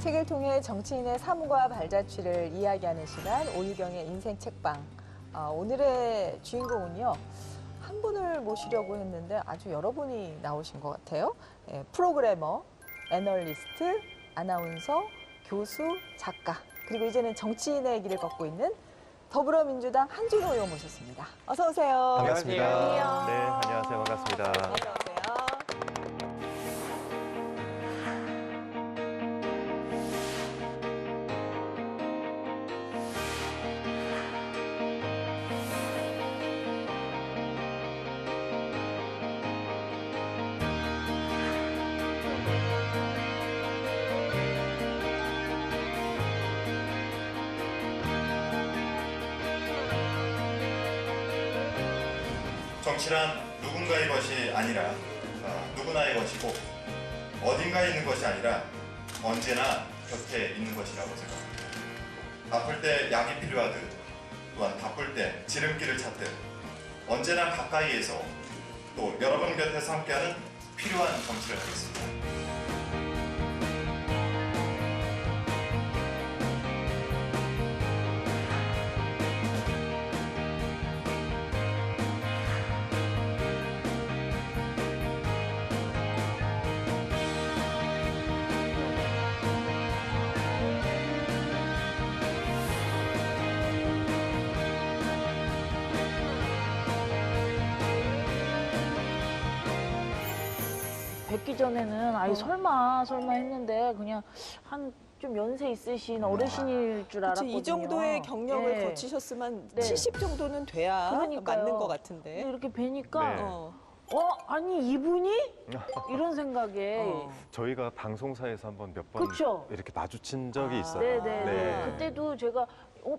책을 통해 정치인의 삶과 발자취를 이야기하는 시간, 오유경의 인생 책방. 오늘의 주인공은요, 한 분을 모시려고 했는데 아주 여러 분이 나오신 것 같아요. 프로그래머, 애널리스트, 아나운서, 교수, 작가, 그리고 이제는 정치인의 길을 걷고 있는 더불어민주당 한준호 의원 모셨습니다. 어서 오세요. 반갑습니다. 안녕하세요. 네, 안녕하세요. 반갑습니다. 어서 오세요. 정치란 누군가의 것이 아니라 누구나의 것이고 어딘가에 있는 것이 아니라 언제나 곁에 있는 것이라고 생각합니다. 아플 때 약이 필요하듯 또한 바쁠 때 지름길을 찾듯 언제나 가까이에서 또 여러분 곁에서 함께하는 필요한 정치를 하겠습니다. 뵙기 전에는 설마 했는데 그냥 한 좀 연세 있으신 어르신일 줄 알았거든요. 이 정도의 경력을 네. 거치셨으면 네. 70 정도는 돼야 그러니까요. 맞는 것 같은데. 근데 이렇게 뵈니까 네. 아니 이분이? 이런 생각에 저희가 방송사에서 한번 몇 번 그쵸? 이렇게 마주친 적이 있어요. 네네. 네. 그때도 제가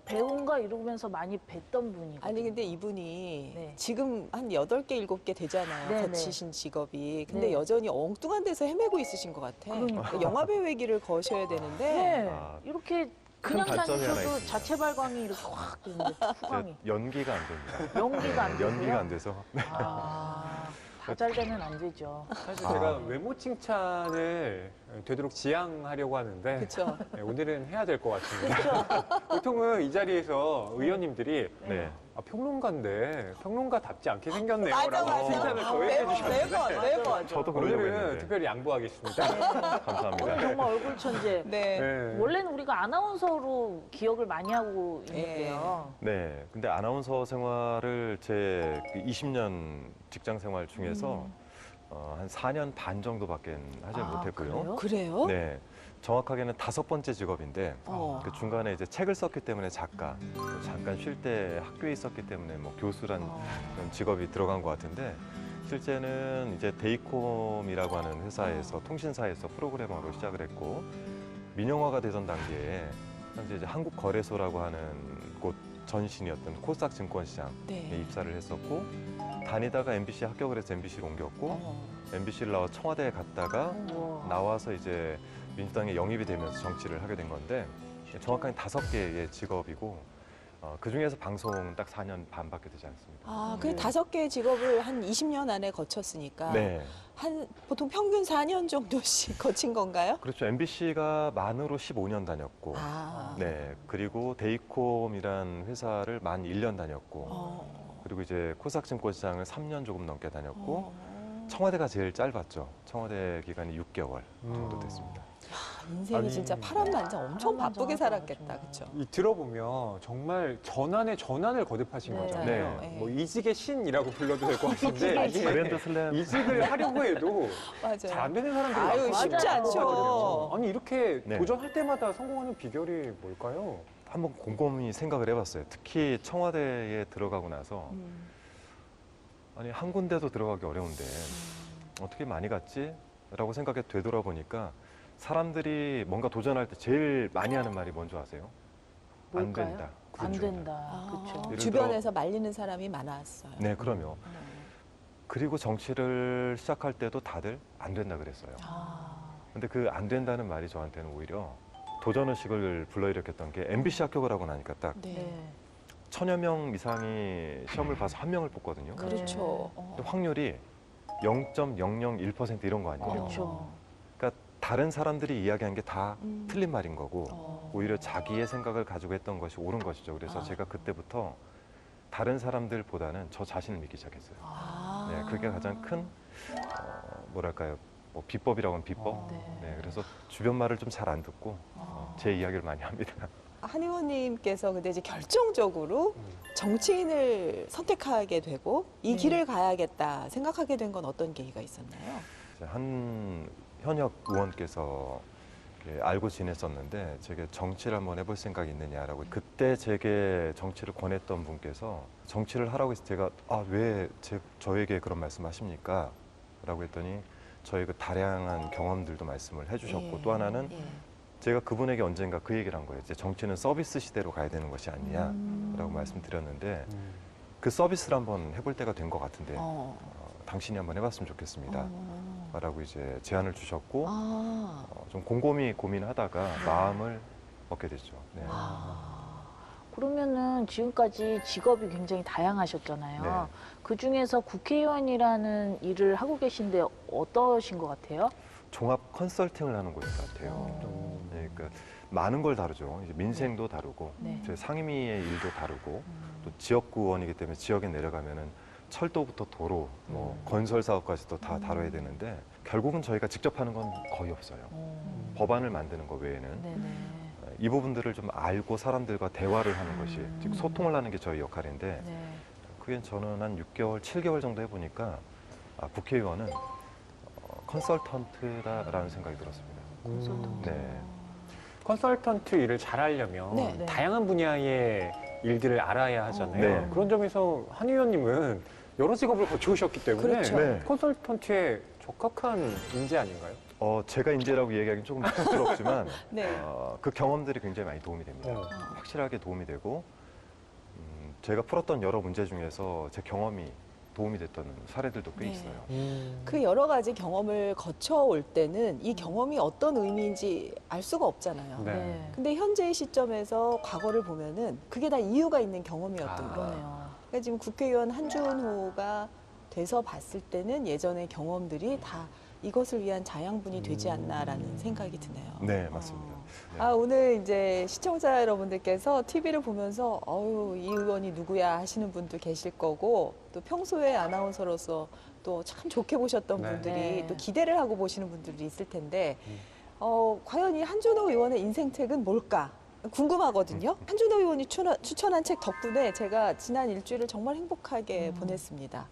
배우인가 이러면서 많이 뵀던 분이거든요. 아니 근데 이분이 네. 지금 한 8개, 7개 되잖아요. 네네. 거치신 직업이. 근데 네. 여전히 엉뚱한 데서 헤매고 있으신 것 같아. 그러니까. 영화배우의 길을 거셔야 되는데. 네. 아, 이렇게 큰 그냥 단점이 하나 다니셔도 있습니다. 자체 발광이 이렇게 확 되는데 후광이. 연기가 안 됩니다. 연기가 안 되고요? 연기가 안 돼서. 다 잘 되면 안 되죠. 사실 제가 외모 칭찬을 되도록 지양하려고 하는데 그렇죠. 네, 오늘은 해야 될 것 같습니다. 보통은 이 자리에서 의원님들이 네. 평론가인데 평론가답지 않게 생겼네요 맞아, 라고 맞아. 칭찬을 저에게 해주셨는데 매번. 저도 그러려고 오늘은 했는데. 특별히 양보하겠습니다. 오늘 감사합니다. 정말 얼굴 천재. 네. 네. 원래는 우리가 아나운서로 기억을 많이 하고 있는데요. 네. 근데 아나운서 생활을 제 20년 직장 생활 중에서 한 4년 반 정도밖에 하지 못했고요. 그래요? 그래요? 네. 정확하게는 5번째 직업인데 그 중간에 이제 책을 썼기 때문에 작가, 또 잠깐 쉴 때 학교에 있었기 때문에 뭐 교수란 그런 직업이 들어간 것 같은데 실제는 이제 데이콤이라고 하는 회사에서 통신사에서 프로그래머로 시작을 했고 민영화가 되던 단계에 현재 이제 한국거래소라고 하는 곳 전신이었던 코스닥 증권시장에 네. 입사를 했었고 다니다가 MBC 합격을 해서 MBC로 옮겼고 MBC를 나와 청와대에 갔다가 나와서 이제 민주당에 영입이 되면서 정치를 하게 된 건데 정확하게 5개의 직업이고 그중에서 방송은 딱 4년 반밖에 되지 않습니다. 그 5개의 직업을 한 20년 안에 거쳤으니까 네, 한 보통 평균 4년 정도씩 거친 건가요? 그렇죠. MBC가 만으로 15년 다녔고 네, 그리고 데이콤이란 회사를 만 1년 다녔고 그리고 이제 코스닥증권시장을 3년 조금 넘게 다녔고 청와대가 제일 짧았죠. 청와대 기간이 6개월 정도 됐습니다. 인생이 아니, 진짜 파란만장 엄청 바쁘게 살았겠다. 그렇죠? 이 들어보면 정말 전환에 전환을 거듭하신 네. 거잖아요. 네. 뭐 이직의 신이라고 불러도 될 것 같은데 이게 그랜드 슬램. 이직을 하려고 해도 잘 맞아요. 안 되는 사람들이 아유, 많거든요. 쉽지 않죠. 맞아요. 아니 이렇게 네. 도전할 때마다 성공하는 비결이 뭘까요? 한번 곰곰이 생각을 해봤어요. 특히 청와대에 들어가고 나서 아니 한 군데도 들어가기 어려운데 어떻게 많이 갔지? 라고 생각해 되돌아보니까 사람들이 뭔가 도전할 때 제일 많이 하는 말이 뭔지 아세요? 안 뭘까요? 된다. 안 그렇죠. 된다. 그렇죠. 예를 주변에서 말리는 사람이 많았어요. 네, 그럼요. 그리고 정치를 시작할 때도 다들 안 된다 그랬어요. 근데 그 안 된다는 말이 저한테는 오히려 도전의식을 불러일으켰던 게 MBC 합격을 하고 나니까 딱 네. 1000여 명 이상이 시험을 봐서 한 명을 뽑거든요. 그렇죠. 근데 확률이 0.001% 이런 거 아니에요. 그렇죠. 그러니까 다른 사람들이 이야기한 게 다 음. 틀린 말인 거고 어. 오히려 자기의 생각을 가지고 했던 것이 옳은 것이죠. 그래서 아. 제가 그때부터 다른 사람들보다는 저 자신을 믿기 시작했어요. 아. 네, 그게 가장 큰 뭐랄까요? 뭐 비법이라고 하면 비법. 네. 네, 그래서 주변 말을 좀 잘 안 듣고 제 이야기를 많이 합니다. 한 의원님께서 근데 이제 결정적으로 정치인을 선택하게 되고 이 네. 길을 가야겠다 생각하게 된 건 어떤 계기가 있었나요? 이제 한 현역 의원께서 이렇게 알고 지냈었는데 제게 정치를 한번 해볼 생각이 있느냐라고 그때 제게 정치를 권했던 분께서 정치를 하라고 해서 제가 왜 저에게 그런 말씀하십니까? 라고 했더니 저의 그 다양한 경험들도 말씀을 해주셨고 예. 또 하나는 예. 제가 그분에게 언젠가 그 얘기를 한 거예요. 이제 정치는 서비스 시대로 가야 되는 것이 아니냐라고 말씀드렸는데 그 서비스를 한번 해볼 때가 된 것 같은데 당신이 한번 해봤으면 좋겠습니다. 라고 이제 제안을 주셨고 아. 좀 곰곰이 고민하다가 마음을 먹게 됐죠. 네. 그러면은 지금까지 직업이 굉장히 다양하셨잖아요. 네. 그 중에서 국회의원이라는 일을 하고 계신데 어떠신 것 같아요? 종합 컨설팅을 하는 곳 같아요. 네, 그러니까 많은 걸 다루죠. 이제 민생도 다루고 네. 제 상임위의 일도 다루고 또 지역구원이기 때문에 지역에 내려가면은 철도부터 도로, 뭐 건설 사업까지도 다 다뤄야 되는데 결국은 저희가 직접 하는 건 거의 없어요. 법안을 만드는 것 외에는 네네. 이 부분들을 좀 알고 사람들과 대화를 하는 것이 즉 소통을 하는 게 저희 역할인데 네. 그게 저는 한 6개월, 7개월 정도 해보니까 국회의원은 컨설턴트다라는 생각이 들었습니다. 네. 컨설턴트 일을 잘하려면 네, 네. 다양한 분야의 일들을 알아야 하잖아요. 네. 그런 점에서 한 의원님은 여러 직업을 거쳐오셨기 때문에 그렇죠. 네. 컨설턴트에 적합한 인재 아닌가요? 제가 인재라고 얘기하기는 조금 부끄럽지만 네. 그 경험들이 굉장히 많이 도움이 됩니다. 네. 확실하게 도움이 되고 제가 풀었던 여러 문제 중에서 제 경험이 도움이 됐던 사례들도 꽤 네. 있어요. 그 여러 가지 경험을 거쳐올 때는 이 경험이 어떤 의미인지 알 수가 없잖아요. 네. 네. 근데 현재의 시점에서 과거를 보면은 그게 다 이유가 있는 경험이었던 아. 거예요. 그러네요. 그러니까 지금 국회의원 한준호가 돼서 봤을 때는 예전의 경험들이 다 이것을 위한 자양분이 되지 않나라는 생각이 드네요. 네, 맞습니다. 네. 오늘 이제 시청자 여러분들께서 TV를 보면서 이 의원이 누구야 하시는 분도 계실 거고 또 평소에 아나운서로서 또 참 좋게 보셨던 네. 분들이 네. 또 기대를 하고 보시는 분들이 있을 텐데 과연 이 한준호 의원의 인생책은 뭘까? 궁금하거든요. 한준호 의원이 추천한 책 덕분에 제가 지난 일주일을 정말 행복하게 보냈습니다.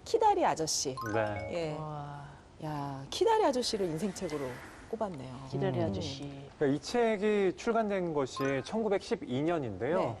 키다리 아저씨. 네. 예. 와, 야, 키다리 아저씨를 인생책으로 꼽았네요. 기다리 아저씨. 그러니까 이 책이 출간된 것이 1912년인데요. 네.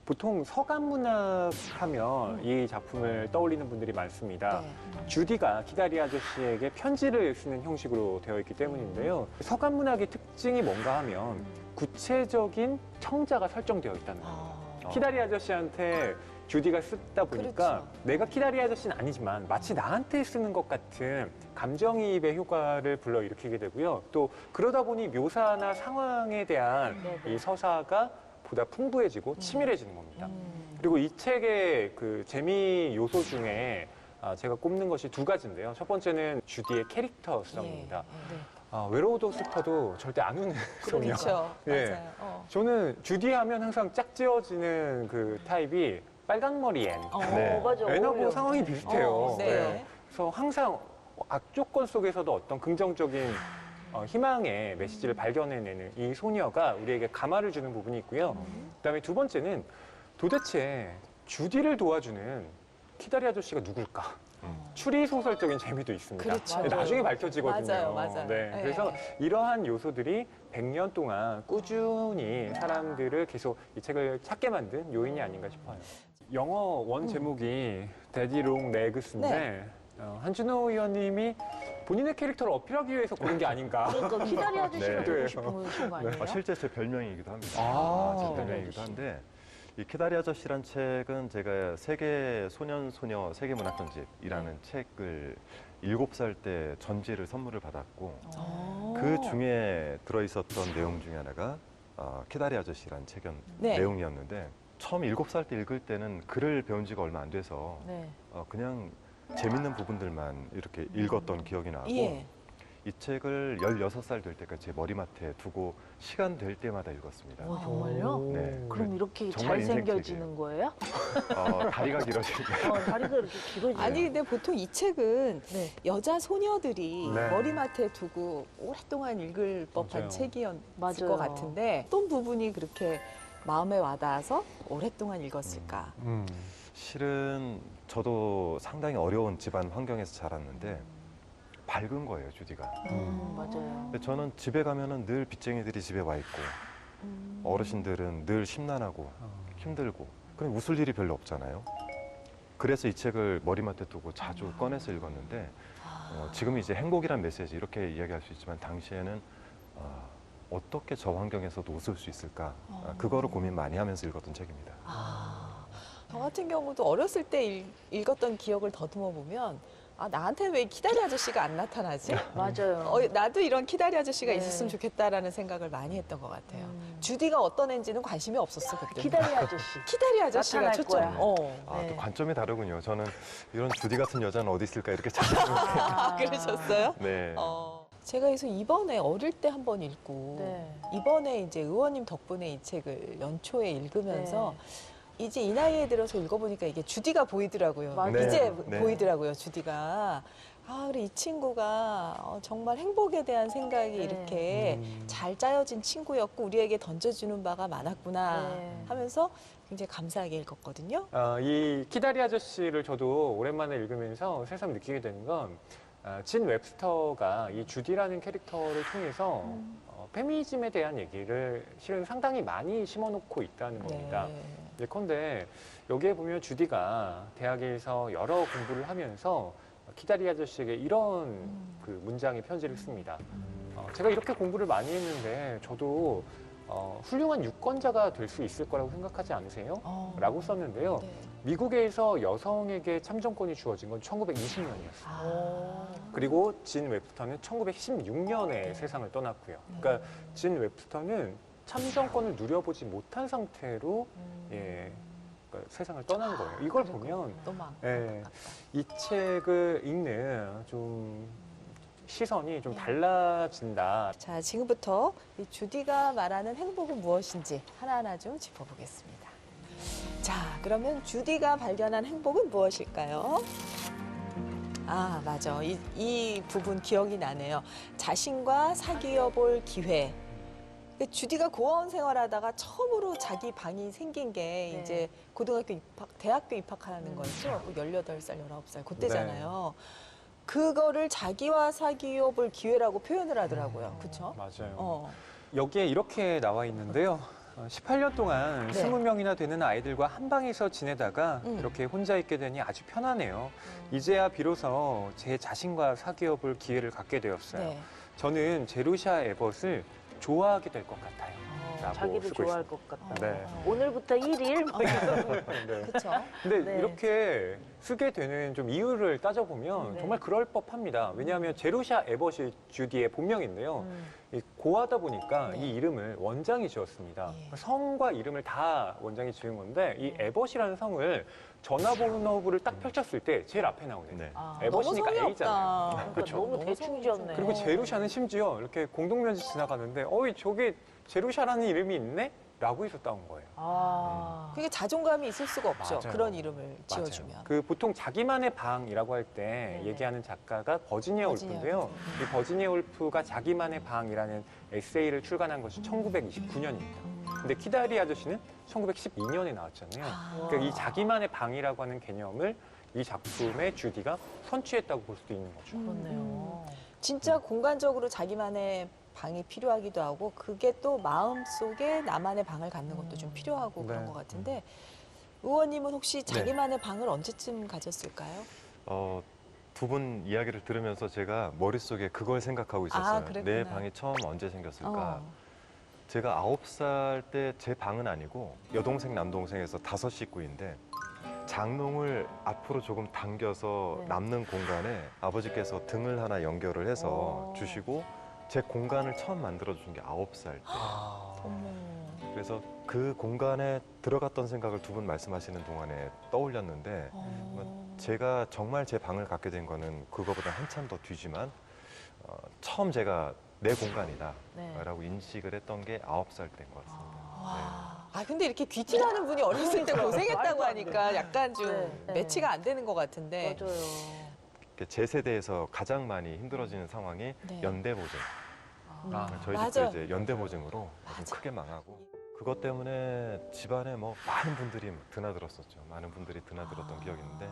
보통 서간문학 하면 이 작품을 떠올리는 분들이 많습니다. 네. 주디가 키다리 아저씨에게 편지를 쓰는 형식으로 되어 있기 때문인데요. 서간문학의 특징이 뭔가 하면 구체적인 청자가 설정되어 있다는 거예요. 키다리 아저씨한테 주디가 쓰다 보니까 그렇죠. 내가 키다리 아저씨는 아니지만 마치 나한테 쓰는 것 같은 감정이입의 효과를 불러일으키게 되고요. 또 그러다 보니 묘사나 상황에 대한 네네. 이 서사가 보다 풍부해지고 치밀해지는 겁니다. 그리고 이 책의 그 재미 요소 중에 제가 꼽는 것이 두 가지인데요. 첫 번째는 주디의 캐릭터성입니다. 외로워도 슬퍼도 절대 안 우는 소녀. 그렇죠. 예. 맞아요. 저는 주디 하면 항상 짝지어지는 그 타입이 빨강머리 앤. 네. 맞아. 앤하고 어울려. 상황이 비슷해요. 네. 그래서 항상 악조건 속에서도 어떤 긍정적인 희망의 메시지를 발견해내는 이 소녀가 우리에게 감화를 주는 부분이 있고요. 그다음에 두 번째는 도대체 주디를 도와주는 키다리 아저씨가 누굴까? 추리 소설적인 재미도 있습니다. 그렇죠. 근데 나중에 밝혀지거든요. 맞아요. 네. 네. 그래서 이러한 요소들이 100년 동안 꾸준히 사람들을 계속 이 책을 찾게 만든 요인이 아닌가 싶어요. 영어 원 제목이 데디롱 레그스인데 네. 한준호 의원님이 본인의 캐릭터를 어필하기 위해서 고른 게 아닌가. 그러니까 기다리 아저씨를 네. 보고 싶은 거 아니에요? 실제 제 별명이기도 합니다. 아, 제 별명이기도 한데 이 키다리 아저씨란 책은 제가 세계 소년 소녀 세계 문학 전집이라는 책을 7살 때 전지를 선물을 받았고 그 중에 들어 있었던 내용 중에 하나가 키다리 아저씨란 책 네. 내용이었는데 처음 7살 때 읽을 때는 글을 배운 지가 얼마 안 돼서 네. 그냥 재밌는 부분들만 이렇게 읽었던 기억이 나고 예. 이 책을 16살 될 때까지 제 머리맡에 두고 시간 될 때마다 읽었습니다. 정말요? 네. 그럼 이렇게 정말 잘생겨지는 거예요? 다리가 길어지니까. 다리가 이렇게 길어지요. 아니 근데 보통 이 책은 네. 여자 소녀들이 네. 머리맡에 두고 오랫동안 읽을 법한 맞아요. 책이었을 맞아요. 것 같은데 어떤 부분이 그렇게 마음에 와닿아서 오랫동안 읽었을까? 실은 저도 상당히 어려운 집안 환경에서 자랐는데 밝은 거예요, 주디가. 맞아요. 근데 저는 집에 가면은 늘 빚쟁이들이 집에 와 있고 어르신들은 늘 심란하고 힘들고 그럼 웃을 일이 별로 없잖아요. 그래서 이 책을 머리맡에 두고 자주 꺼내서 읽었는데 지금 이제 행복이란 메시지 이렇게 이야기할 수 있지만 당시에는 어떻게 저 환경에서도 웃을 수 있을까 그거를 고민 많이 하면서 읽었던 책입니다. 저 같은 경우도 어렸을 때 읽었던 기억을 더듬어 보면 나한테 왜 키다리 아저씨가 안 나타나지? 맞아요. 나도 이런 키다리 아저씨가 네. 있었으면 좋겠다라는 생각을 많이 했던 것 같아요. 주디가 어떤 애인지는 관심이 없었어 그때. 키다리 아저씨. 키다리 아저씨가 나타날 초점. 거야. 네. 또 관점이 다르군요. 저는 이런 주디 같은 여자는 어디 있을까 이렇게 찾아보는데. 그러셨어요? 네. 제가 그래서 이번에 어릴 때 한 번 읽고 네. 이번에 이제 의원님 덕분에 이 책을 연초에 읽으면서 이제 이 나이에 들어서 읽어보니까 이게 주디가 보이더라고요. 맞아요. 이제 네. 보이더라고요, 주디가. 그래 이 친구가 정말 행복에 대한 생각이 네. 이렇게 잘 짜여진 친구였고 우리에게 던져주는 바가 많았구나 네. 하면서 굉장히 감사하게 읽었거든요. 이 키다리 아저씨를 저도 오랜만에 읽으면서 새삼 느끼게 되는 건 진 웹스터가 이 주디라는 캐릭터를 통해서 페미니즘에 대한 얘기를 실은 상당히 많이 심어놓고 있다는 겁니다. 예컨대 여기에 보면 주디가 대학에서 여러 공부를 하면서 키다리 아저씨에게 이런 그 문장의 편지를 씁니다. 제가 이렇게 공부를 많이 했는데 저도 훌륭한 유권자가 될 수 있을 거라고 생각하지 않으세요? 라고 썼는데요. 네. 미국에서 여성에게 참정권이 주어진 건 1920년이었어요. 그리고 진 웹스터는 1916년에 세상을 떠났고요. 그러니까 진 웹스터는 참정권을 누려보지 못한 상태로 그러니까 세상을 떠난 거예요. 이걸 보면 너무 이 책을 읽는 좀 시선이 좀 달라진다. 자, 지금부터 이 주디가 말하는 행복은 무엇인지 하나하나 좀 짚어보겠습니다. 자, 그러면 주디가 발견한 행복은 무엇일까요? 맞아. 이 부분 기억이 나네요. 자신과 사귀어 볼 기회. 주디가 고아원 생활하다가 처음으로 자기 방이 생긴 게 이제 고등학교 입학, 대학교 입학하는 거였죠. 18살, 19살 그때잖아요. 그거를 자기와 사귀어 볼 기회라고 표현을 하더라고요. 그렇죠? 맞아요. 여기에 이렇게 나와 있는데요. 18년 동안 네. 20명이나 되는 아이들과 한 방에서 지내다가 이렇게 혼자 있게 되니 아주 편하네요. 이제야 비로소 제 자신과 사귀어 볼 기회를 갖게 되었어요. 네. 저는 제루샤 에벗을 좋아하게 될 것 같아요. 라고 자기를 쓰고 좋아할 있습니다. 것 같다. 네. 오늘부터 1일 뭐 이런 네. 그렇죠. 근데 네. 이렇게 쓰게 되는 좀 이유를 따져보면 네. 정말 그럴 법합니다. 왜냐하면 제루샤 에벗이 주디의 본명인데요. 이 고하다 보니까 네. 이 이름을 원장이 지었습니다. 예. 성과 이름을 다 원장이 지은 건데 이 에벗이라는 성을 전화번호부를 딱 펼쳤을 때 제일 앞에 나오네요. 네. 에벗이니까 너무 성의 A잖아요. 없다. 그렇죠. 너무 대충 지었네. 그리고 제루샤는 심지어 이렇게 공동면지 지나가는데 어이 저기 제루샤라는 이름이 있네? 라고 해서 따온 거예요. 그게 자존감이 있을 수가 없죠. 맞아요. 그런 이름을 지어주면. 맞아요. 그 보통 자기만의 방이라고 할 때 얘기하는 작가가 버지니아 울프인데요. 이 버지니아 울프가 자기만의 방이라는 에세이를 출간한 것이 1929년입니다. 근데 키다리 아저씨는 1912년에 나왔잖아요. 그러니까 이 자기만의 방이라고 하는 개념을 이 작품의 주디가 선취했다고 볼 수도 있는 거죠. 그렇네요. 진짜 공간적으로 자기만의 방이 필요하기도 하고 그게 또 마음속에 나만의 방을 갖는 것도 좀 필요하고 그런 네. 것 같은데 의원님은 혹시 자기만의 방을 언제쯤 가졌을까요? 두 분 이야기를 들으면서 제가 머릿속에 그걸 생각하고 있었어요. 그랬구나. 내 방이 처음 언제 생겼을까? 어. 제가 9살 때 제 방은 아니고 여동생, 남동생에서 5식구인데 장롱을 앞으로 조금 당겨서 남는 공간에 아버지께서 등을 하나 연결을 해서 주시고 제 공간을 처음 만들어준 게 9살 때. 그래서 그 공간에 들어갔던 생각을 두 분 말씀하시는 동안에 떠올렸는데 제가 정말 제 방을 갖게 된 거는 그거보다 한참 더 뒤지만 처음 제가 내 공간이다 네. 라고 인식을 했던 게 9살 때인 것 같습니다. 아 근데 이렇게 귀티나는 분이 어렸을 때 고생했다고 하니까 약간 좀 네. 매치가 안 되는 것 같은데. 맞아요. 제 세대에서 가장 많이 힘들어지는 상황이 네. 연대보증. 아, 저희 맞아요. 집도 이제 연대보증으로 좀 크게 망하고 그것 때문에 집안에 뭐 많은 분들이 드나들었었죠. 많은 분들이 드나들었던 기억이 있는데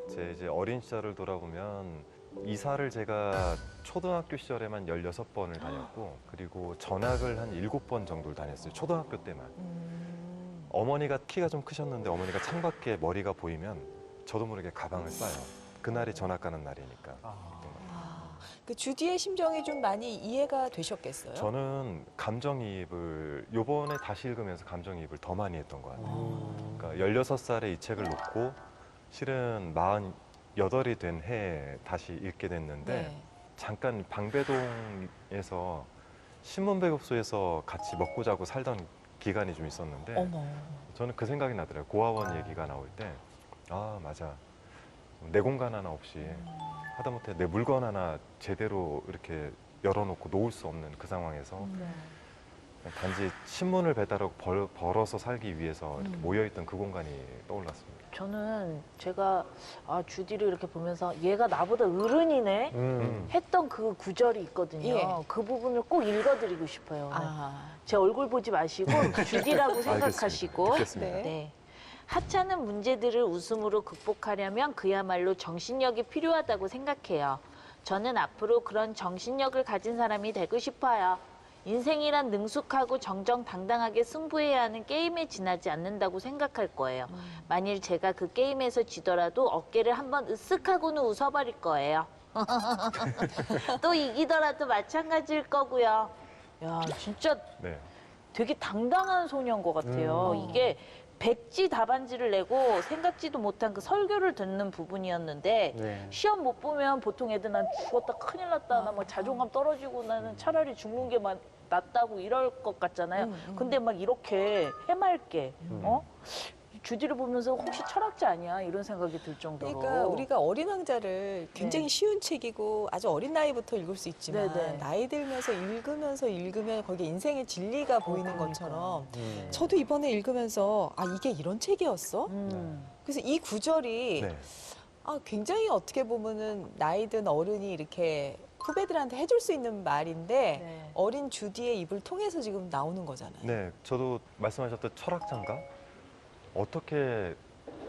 제 이제 어린 시절을 돌아보면 이사를 제가 초등학교 시절에만 16번을 다녔고 그리고 전학을 한 7번 정도를 다녔어요. 초등학교 때만. 어머니가 키가 좀 크셨는데 어머니가 창밖에 머리가 보이면 저도 모르게 가방을 싸요. 그날이 전학 가는 날이니까. 그 주디의 심정이 좀 많이 이해가 되셨겠어요? 저는 감정이입을 요번에 다시 읽으면서 감정이입을 더 많이 했던 것 같아요. 그러니까 16살에 이 책을 놓고 실은 48이 된 해에 다시 읽게 됐는데 네. 잠깐 방배동에서 신문 배급소에서 같이 먹고 자고 살던 기간이 좀 있었는데 어머. 저는 그 생각이 나더라고요. 고아원 얘기가 나올 때 아 맞아 내 공간 하나 없이 하다못해 내 물건 하나 제대로 이렇게 열어놓고 놓을 수 없는 그 상황에서 단지 신문을 배달하고 벌어서 살기 위해서 이렇게 모여있던 그 공간이 떠올랐습니다. 저는 제가 주디를 이렇게 보면서 얘가 나보다 어른이네 했던 그 구절이 있거든요. 예. 그 부분을 꼭 읽어드리고 싶어요. 오늘. 제 얼굴 보지 마시고 주디라고 생각하시고. 듣겠습니다. 네. 네. 하찮은 문제들을 웃음으로 극복하려면 그야말로 정신력이 필요하다고 생각해요. 저는 앞으로 그런 정신력을 가진 사람이 되고 싶어요. 인생이란 능숙하고 정정당당하게 승부해야 하는 게임에 지나지 않는다고 생각할 거예요. 만일 제가 그 게임에서 지더라도 어깨를 한번 으쓱하고는 웃어버릴 거예요. 또 이기더라도 마찬가지일 거고요. 야, 진짜 네. 되게 당당한 소녀인 것 같아요. 이게 백지 답안지를 내고 생각지도 못한 그 설교를 듣는 부분이었는데 네. 시험 못 보면 보통 애들 난 죽었다 큰일 났다 나 막 자존감 떨어지고 나는 차라리 죽는 게 낫다고 이럴 것 같잖아요. 근데 막 이렇게 해맑게 주디를 보면서 혹시 철학자 아니야 이런 생각이 들 정도로. 그러니까 우리가 어린 왕자를 굉장히 네. 쉬운 책이고 아주 어린 나이부터 읽을 수 있지만 네네. 나이 들면서 읽으면 거기에 인생의 진리가 보이는 그러니까. 것처럼 저도 이번에 읽으면서 아 이게 이런 책이었어? 그래서 이 구절이 네. 굉장히 어떻게 보면은 나이 든 어른이 이렇게 후배들한테 해줄 수 있는 말인데 네. 어린 주디의 입을 통해서 지금 나오는 거잖아요. 네, 저도 말씀하셨던 철학자인가? 어떻게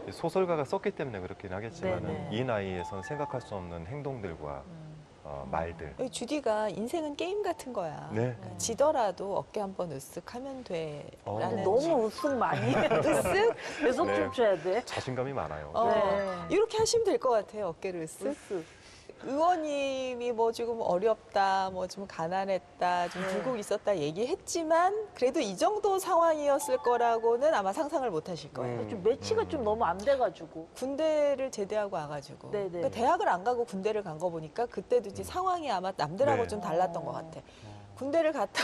소설가가 썼기 때문에 그렇긴 하겠지만 네네. 이 나이에선 생각할 수 없는 행동들과 말들. 여기 주디가 인생은 게임 같은 거야. 네. 그러니까 지더라도 어깨 한번 으쓱하면 근데 돼라는. 너무 웃음 많이 해. 으쓱? 계속 네. 춤춰야 돼. 자신감이 많아요. 네. 이렇게 하시면 될 것 같아요. 어깨를 으쓱. 으쓱. 의원님이 뭐 지금 어렵다, 뭐 좀 가난했다, 좀 불국이 있었다 얘기했지만 그래도 이 정도 상황이었을 거라고는 아마 상상을 못 하실 거예요. 좀 매치가 좀 너무 안 돼가지고. 군대를 제대하고 와가지고 네네. 그러니까 대학을 안 가고 군대를 간 거 보니까 그때도 이제 상황이 아마 남들하고 네. 좀 달랐던 것 같아. 군대를 갔다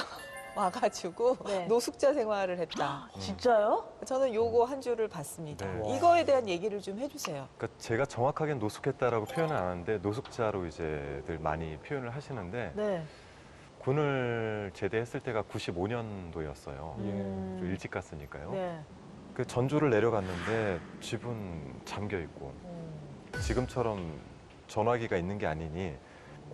와가지고 네. 노숙자 생활을 했다. 진짜요? 저는 요거 한 줄을 봤습니다. 네. 이거에 대한 얘기를 좀 해주세요. 그러니까 제가 정확하게 노숙했다라고 표현은 안 하는데 노숙자로 이제들 많이 표현을 하시는데 네. 군을 제대했을 때가 95년도였어요. 좀 일찍 갔으니까요. 네. 그 전주를 내려갔는데 집은 잠겨 있고 지금처럼 전화기가 있는 게 아니니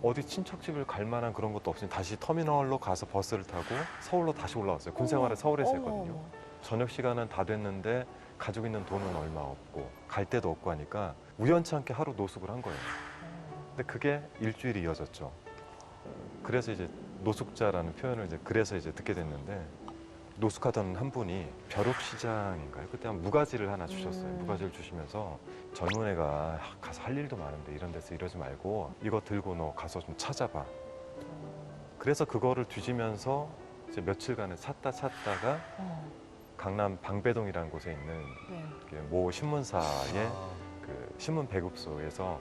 어디 친척집을 갈 만한 그런 것도 없으니 다시 터미널로 가서 버스를 타고 서울로 다시 올라왔어요. 군 생활을 서울에서 했거든요. 어머. 저녁 시간은 다 됐는데 가지고 있는 돈은 얼마 없고 갈 데도 없고 하니까 우연치 않게 하루 노숙을 한 거예요. 근데 그게 일주일이 이어졌죠. 그래서 이제 노숙자라는 표현을 이제 그래서 이제 듣게 됐는데 노숙하던 한 분이 벼룩시장인가요? 그때 한 무가지를 하나 주셨어요. 무가지를 주시면서 젊은 애가 가서 할 일도 많은데 이런 데서 이러지 말고 이거 들고 너 가서 좀 찾아봐. 그래서 그거를 뒤지면서 이제 며칠간을 찾다가 강남 방배동이라는 곳에 있는 모 신문사의 그 신문 배급소에서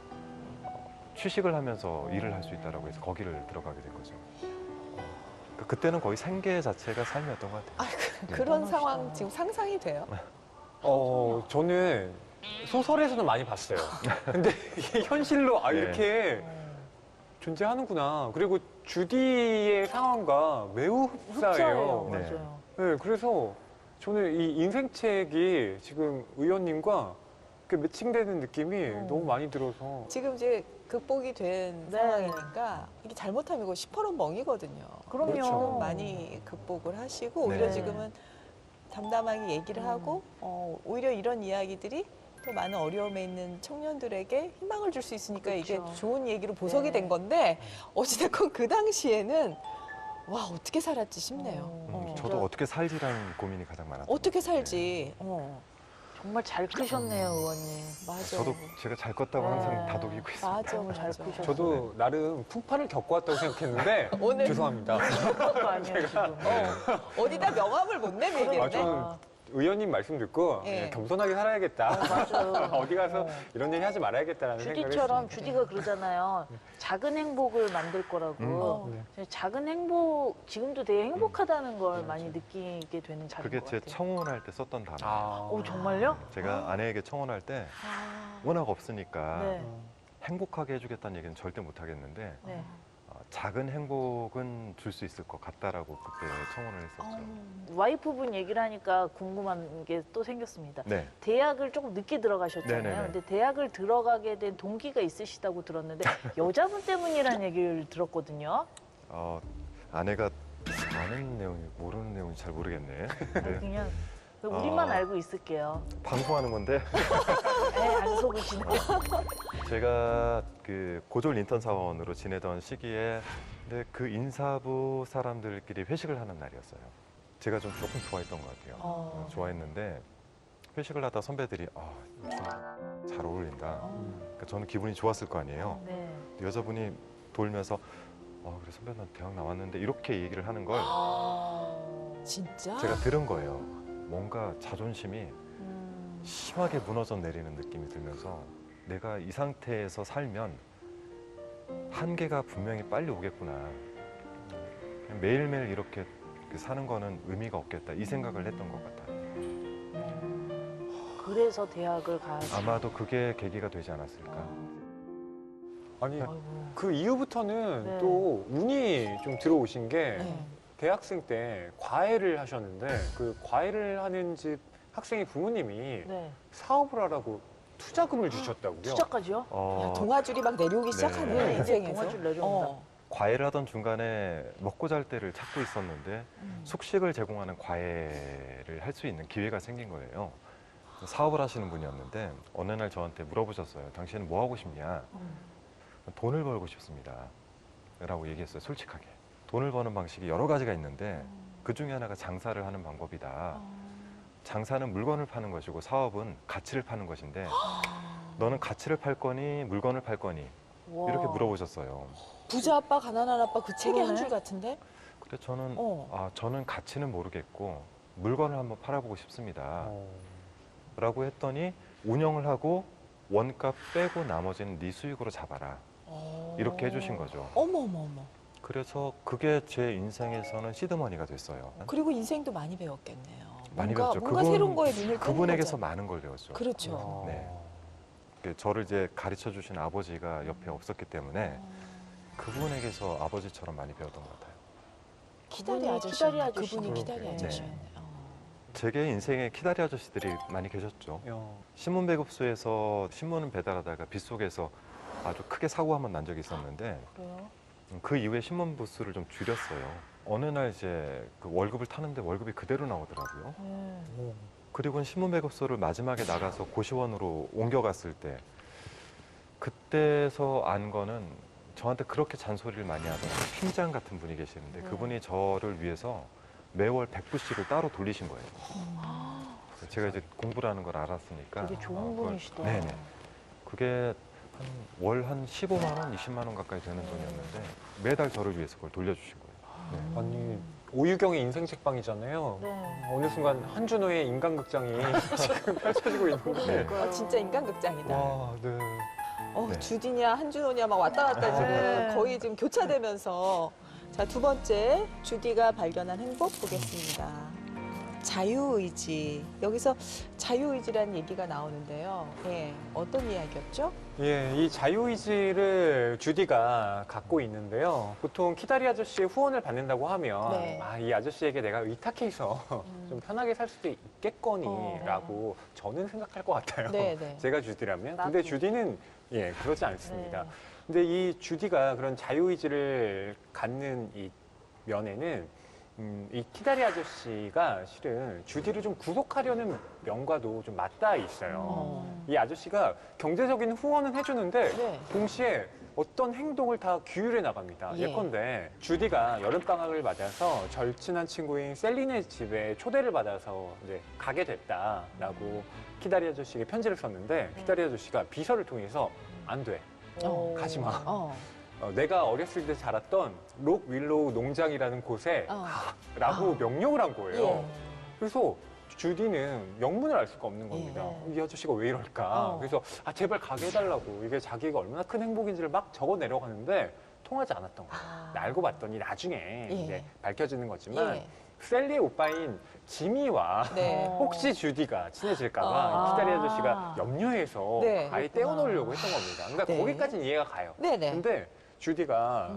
취식을 하면서 일을 할 수 있다라고 해서 거기를 들어가게 된 거죠. 그때는 거의 생계 자체가 삶이었던 것 같아요. 그런 상황 지금 상상이 돼요? 저는 소설에서는 많이 봤어요. 근데 이게 현실로 네. 이렇게 존재하는구나. 그리고 주디의 상황과 매우 흡사해요. 네. 맞아요. 네, 그래서 저는 이 인생책이 지금 의원님과 이렇게 매칭되는 느낌이 너무 많이 들어서. 지금 이제 극복이 된 네. 상황이니까 이게 잘못하면 이거 시퍼런 멍이거든요. 그럼요. 지금 많이 극복을 하시고 오히려 네. 지금은 담담하게 얘기를 하고 오히려 이런 이야기들이 또 많은 어려움에 있는 청년들에게 희망을 줄 수 있으니까 이게 그렇죠. 좋은 얘기로 보석이 네. 된 건데 어찌됐건 그 당시에는 와 어떻게 살았지 싶네요. 저도 어떻게 살지라는 고민이 가장 많았어요. 어떻게 살지? 정말 잘 크셨네요, 의원님. 맞아. 저도 제가 잘 컸다고 네. 항상 다독이고 있습니다. 맞아, 너무 잘 맞아. 크셨어요. 저도 나름 풍파를 겪고 왔다고 생각했는데 오늘 죄송합니다. 그거 아니에요, 지금. 어디다 명함을 못 내밀겠네. 아, 저는 의원님 말씀 듣고 예. 그냥 겸손하게 살아야겠다. 맞아요. 어디 가서 이런 얘기 하지 말아야겠다라는 생각을 주디처럼 했습니다. 주디가 그러잖아요. 작은 행복을 만들 거라고. 네. 작은 행복, 지금도 되게 행복하다는 걸 많이 느끼게 되는 자리인 그게 것 제 같아요. 청혼할 때 썼던 단어. 아. 오, 정말요? 제가 아내에게 청혼할 때 아, 워낙 없으니까 네. 행복하게 해주겠다는 얘기는 절대 못 하겠는데 네. 작은 행복은 줄 수 있을 것 같다라고 그때 청혼을 했었죠. 와이프분 얘기를 하니까 궁금한 게 또 생겼습니다. 네. 대학을 조금 늦게 들어가셨잖아요. 네네네. 근데 대학을 들어가게 된 동기가 있으시다고 들었는데 여자분 때문이라는 얘기를 들었거든요. 아내가 아는 내용이 모르는 내용이 잘 모르겠네. 네. 그냥 우리만 어. 알고 있을게요. 방송하는 건데 안 속으시네. 제가 그 고졸 인턴 사원으로 지내던 시기에 근데 그 인사부 사람들끼리 회식을 하는 날이었어요. 제가 좀 조금 좋아했던 것 같아요. 좋아했는데 회식을 하다 선배들이 좀 잘 어울린다. 그러니까 저는 기분이 좋았을 거 아니에요. 네. 여자분이 돌면서 그래 선배 난 대학 나왔는데 이렇게 얘기를 하는 걸 진짜? 제가 들은 거예요. 뭔가 자존심이 심하게 무너져 내리는 느낌이 들면서 내가 이 상태에서 살면 한계가 분명히 빨리 오겠구나. 그냥 매일매일 이렇게 사는 거는 의미가 없겠다. 이 생각을 했던 것 같아요. 그래서 대학을 가서 아마도 그게 계기가 되지 않았을까. 아니 아이고. 그 이후부터는 네. 또 운이 좀 들어오신 게 네. 대학생 때 과외를 하셨는데 그 과외를 하는 집 학생의 부모님이 네. 사업을 하라고 투자금을 주셨다고요. 투자까지요? 야, 동아줄이 막 내려오기 네. 시작하네 네. 인생에서. 동아줄 내려온다. 과외를 하던 중간에 먹고 잘 때를 찾고 있었는데 숙식을 제공하는 과외를 할 수 있는 기회가 생긴 거예요. 사업을 하시는 분이었는데 어느 날 저한테 물어보셨어요. 당신은 뭐 하고 싶냐? 돈을 벌고 싶습니다. 라고 얘기했어요. 솔직하게. 돈을 버는 방식이 여러 가지가 있는데 그 중에 하나가 장사를 하는 방법이다. 장사는 물건을 파는 것이고 사업은 가치를 파는 것인데 너는 가치를 팔 거니 물건을 팔 거니 와. 이렇게 물어보셨어요. 부자 아빠 가난한 아빠 그 책의 그러네. 한 줄 같은데? 근데 저는 저는 가치는 모르겠고 물건을 한번 팔아보고 싶습니다. 라고 했더니 운영을 하고 원가 빼고 나머지는 네 수익으로 잡아라. 이렇게 해주신 거죠. 어머. 그래서 그게 제 인생에서는 시드머니가 됐어요. 그리고 인생도 많이 배웠겠네요. 많이 뭔가, 배웠죠. 뭔가 새로운 거에 눈을 뜨는 그분에게서 거죠. 많은 걸 배웠죠. 그렇죠. 네. 저를 이제 가르쳐 주신 아버지가 옆에 없었기 때문에 그분에게서 아버지처럼 많이 배웠던 것 같아요. 키다리 아저씨. 키다리 아저씨. 그분이 키다리 네. 아저씨였네. 제게 인생에 키다리 아저씨들이 많이 계셨죠. 야. 신문 배급소에서 신문을 배달하다가 빗속에서 아주 크게 사고 한 번 난 적이 있었는데 그래요? 그 이후에 신문 부스를 좀 줄였어요. 어느 날 이제 그 월급을 타는데 월급이 그대로 나오더라고요. 그리고 신문 배급소를 마지막에 나가서 고시원으로 옮겨갔을 때 그때서 안 거는 저한테 그렇게 잔소리를 많이 하던 팀장 같은 분이 계시는데 그분이 저를 위해서 매월 100불씩을 따로 돌리신 거예요. 그래서 제가 이제 공부를 하는 걸 알았으니까 되게 좋은 그걸- 분이시다. 네네. 그게 월 한 15만 원, 20만 원 가까이 되는 돈이었는데 매달 저를 위해서 그걸 돌려주신 거예요. 네. 아니 오유경의 인생 책방이잖아요. 네. 어느 순간 한준호의 인간극장이 지금 펼쳐지고 있는데. 네. 진짜 인간극장이다. 와, 네. 네. 주디냐 한준호냐 막 왔다 갔다 지금 네. 거의 지금 교차되면서 자, 두 번째 주디가 발견한 행복 보겠습니다. 자유의지. 여기서 자유의지라는 얘기가 나오는데요. 예, 어떤 이야기였죠? 예, 이 자유의지를 주디가 갖고 있는데요. 보통 키다리 아저씨의 후원을 받는다고 하면 네. 이 아저씨에게 내가 의탁해서 좀 편하게 살 수도 있겠거니라고 저는 생각할 것 같아요. 네, 네. 제가 주디라면. 나도. 근데 주디는 그러지 않습니다. 네. 근데 이 주디가 그런 자유의지를 갖는 이 면에는 이 키다리 아저씨가 실은 주디를 좀 구속하려는 면과도 좀 맞닿아 있어요. 이 아저씨가 경제적인 후원은 해주는데 네. 동시에 어떤 행동을 다 규율해 나갑니다. 예. 예컨대 주디가 여름방학을 맞아서 절친한 친구인 셀린의 집에 초대를 받아서 이제 가게 됐다라고 키다리 아저씨에게 편지를 썼는데 키다리 아저씨가 비서를 통해서 안 돼. 가지 마. 내가 어렸을 때 자랐던 록 윌로우 농장이라는 곳에 라고 명령을 한 거예요. 예. 그래서 주디는 영문을 알 수가 없는 겁니다. 이 아저씨가 왜 이럴까? 그래서 제발 가게 해달라고. 이게 자기가 얼마나 큰 행복인지를 막 적어 내려가는데 통하지 않았던 거예요. 알고 봤더니 나중에 이제 밝혀지는 거지만 예. 셀리의 오빠인 지미와 네. 혹시 주디가 친해질까봐 키다리 아저씨가 염려해서 네, 아예 떼어놓으려고 했던 겁니다. 그러니까 네. 거기까지는 이해가 가요. 네네. 근데 주디가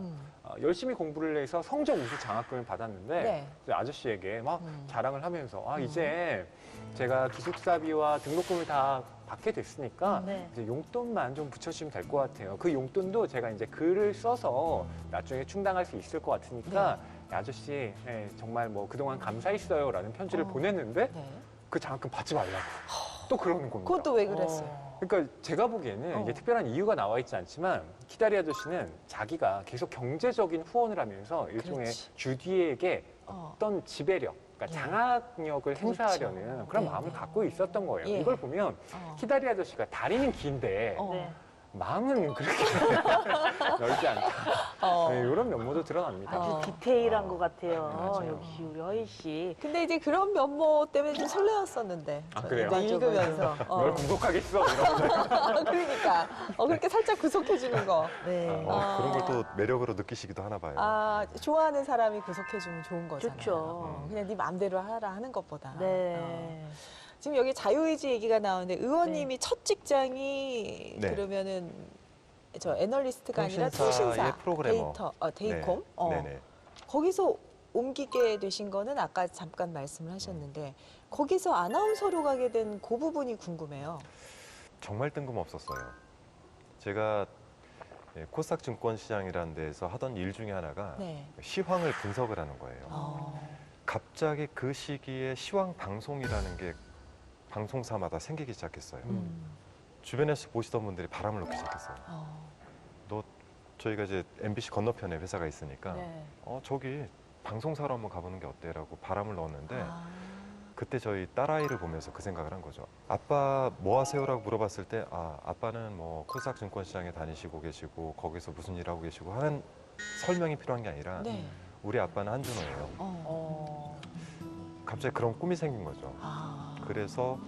열심히 공부를 해서 성적 우수 장학금을 받았는데 네. 이제 아저씨에게 막 자랑을 하면서 이제 제가 기숙사비와 등록금을 다 받게 됐으니까 네. 이제 용돈만 좀 붙여주시면 될 것 같아요. 그 용돈도 제가 이제 글을 써서 나중에 충당할 수 있을 것 같으니까 아저씨 정말 뭐 그동안 감사했어요라는 편지를 보냈는데 네. 그 장학금 받지 말라고 또 그러는 겁니다. 그건 또 왜 그랬어요? 그러니까 제가 보기에는 이게 특별한 이유가 나와 있지 않지만 키다리 아저씨는 자기가 계속 경제적인 후원을 하면서 일종의 그렇지. 주디에게 어. 어떤 지배력, 그러니까 예. 장악력을 그렇죠. 행사하려는 그런 네, 마음을 네. 갖고 있었던 거예요. 예. 이걸 보면 키다리 아저씨가 다리는 긴데 네. 마음은 그렇게 넓지 않다. 이런 면모도 드러납니다. 아주 디테일한 것 같아요. 맞아요. 역시 우리 허희 씨. 근데 이제 그런 면모 때문에 좀 설레었었는데. 그래요? 네, 읽으면서. 널 구속하겠어. 이러면서. 그러니까. 그렇게 살짝 구속해주는 거. 네. 그런 걸 또 매력으로 느끼시기도 하나 봐요. 좋아하는 사람이 구속해주면 좋은 거잖아요. 좋죠. 그냥 네 마음대로 하라 하는 것보다. 네. 지금 여기 자유의지 얘기가 나오는데 의원님이 첫 직장이 네. 그러면은 저 애널리스트가 아니라 통신사의 통신사 프로그래머. 데이콤 네. 네네. 거기서 옮기게 되신 거는 아까 잠깐 말씀을 하셨는데 거기서 아나운서로 가게 된 그 부분이 궁금해요. 정말 뜬금없었어요. 제가 코스닥 증권시장이라는 데에서 하던 일 중에 하나가 네. 시황을 분석을 하는 거예요. 갑자기 그 시기에 시황 방송이라는 게 방송사마다 생기기 시작했어요. 주변에서 보시던 분들이 바람을 놓기 시작했어요. 저희가 이제 MBC 건너편에 회사가 있으니까 네. 저기 방송사로 한번 가보는 게 어때라고 바람을 넣었는데 그때 저희 딸아이를 보면서 그 생각을 한 거죠. 아빠 뭐 하세요라고 물어봤을 때 아빠는 뭐 코스닥 증권시장에 다니시고 계시고 거기서 무슨 일 하고 계시고 하는 설명이 필요한 게 아니라 네. 우리 아빠는 한준호예요. 갑자기 그런 꿈이 생긴 거죠. 그래서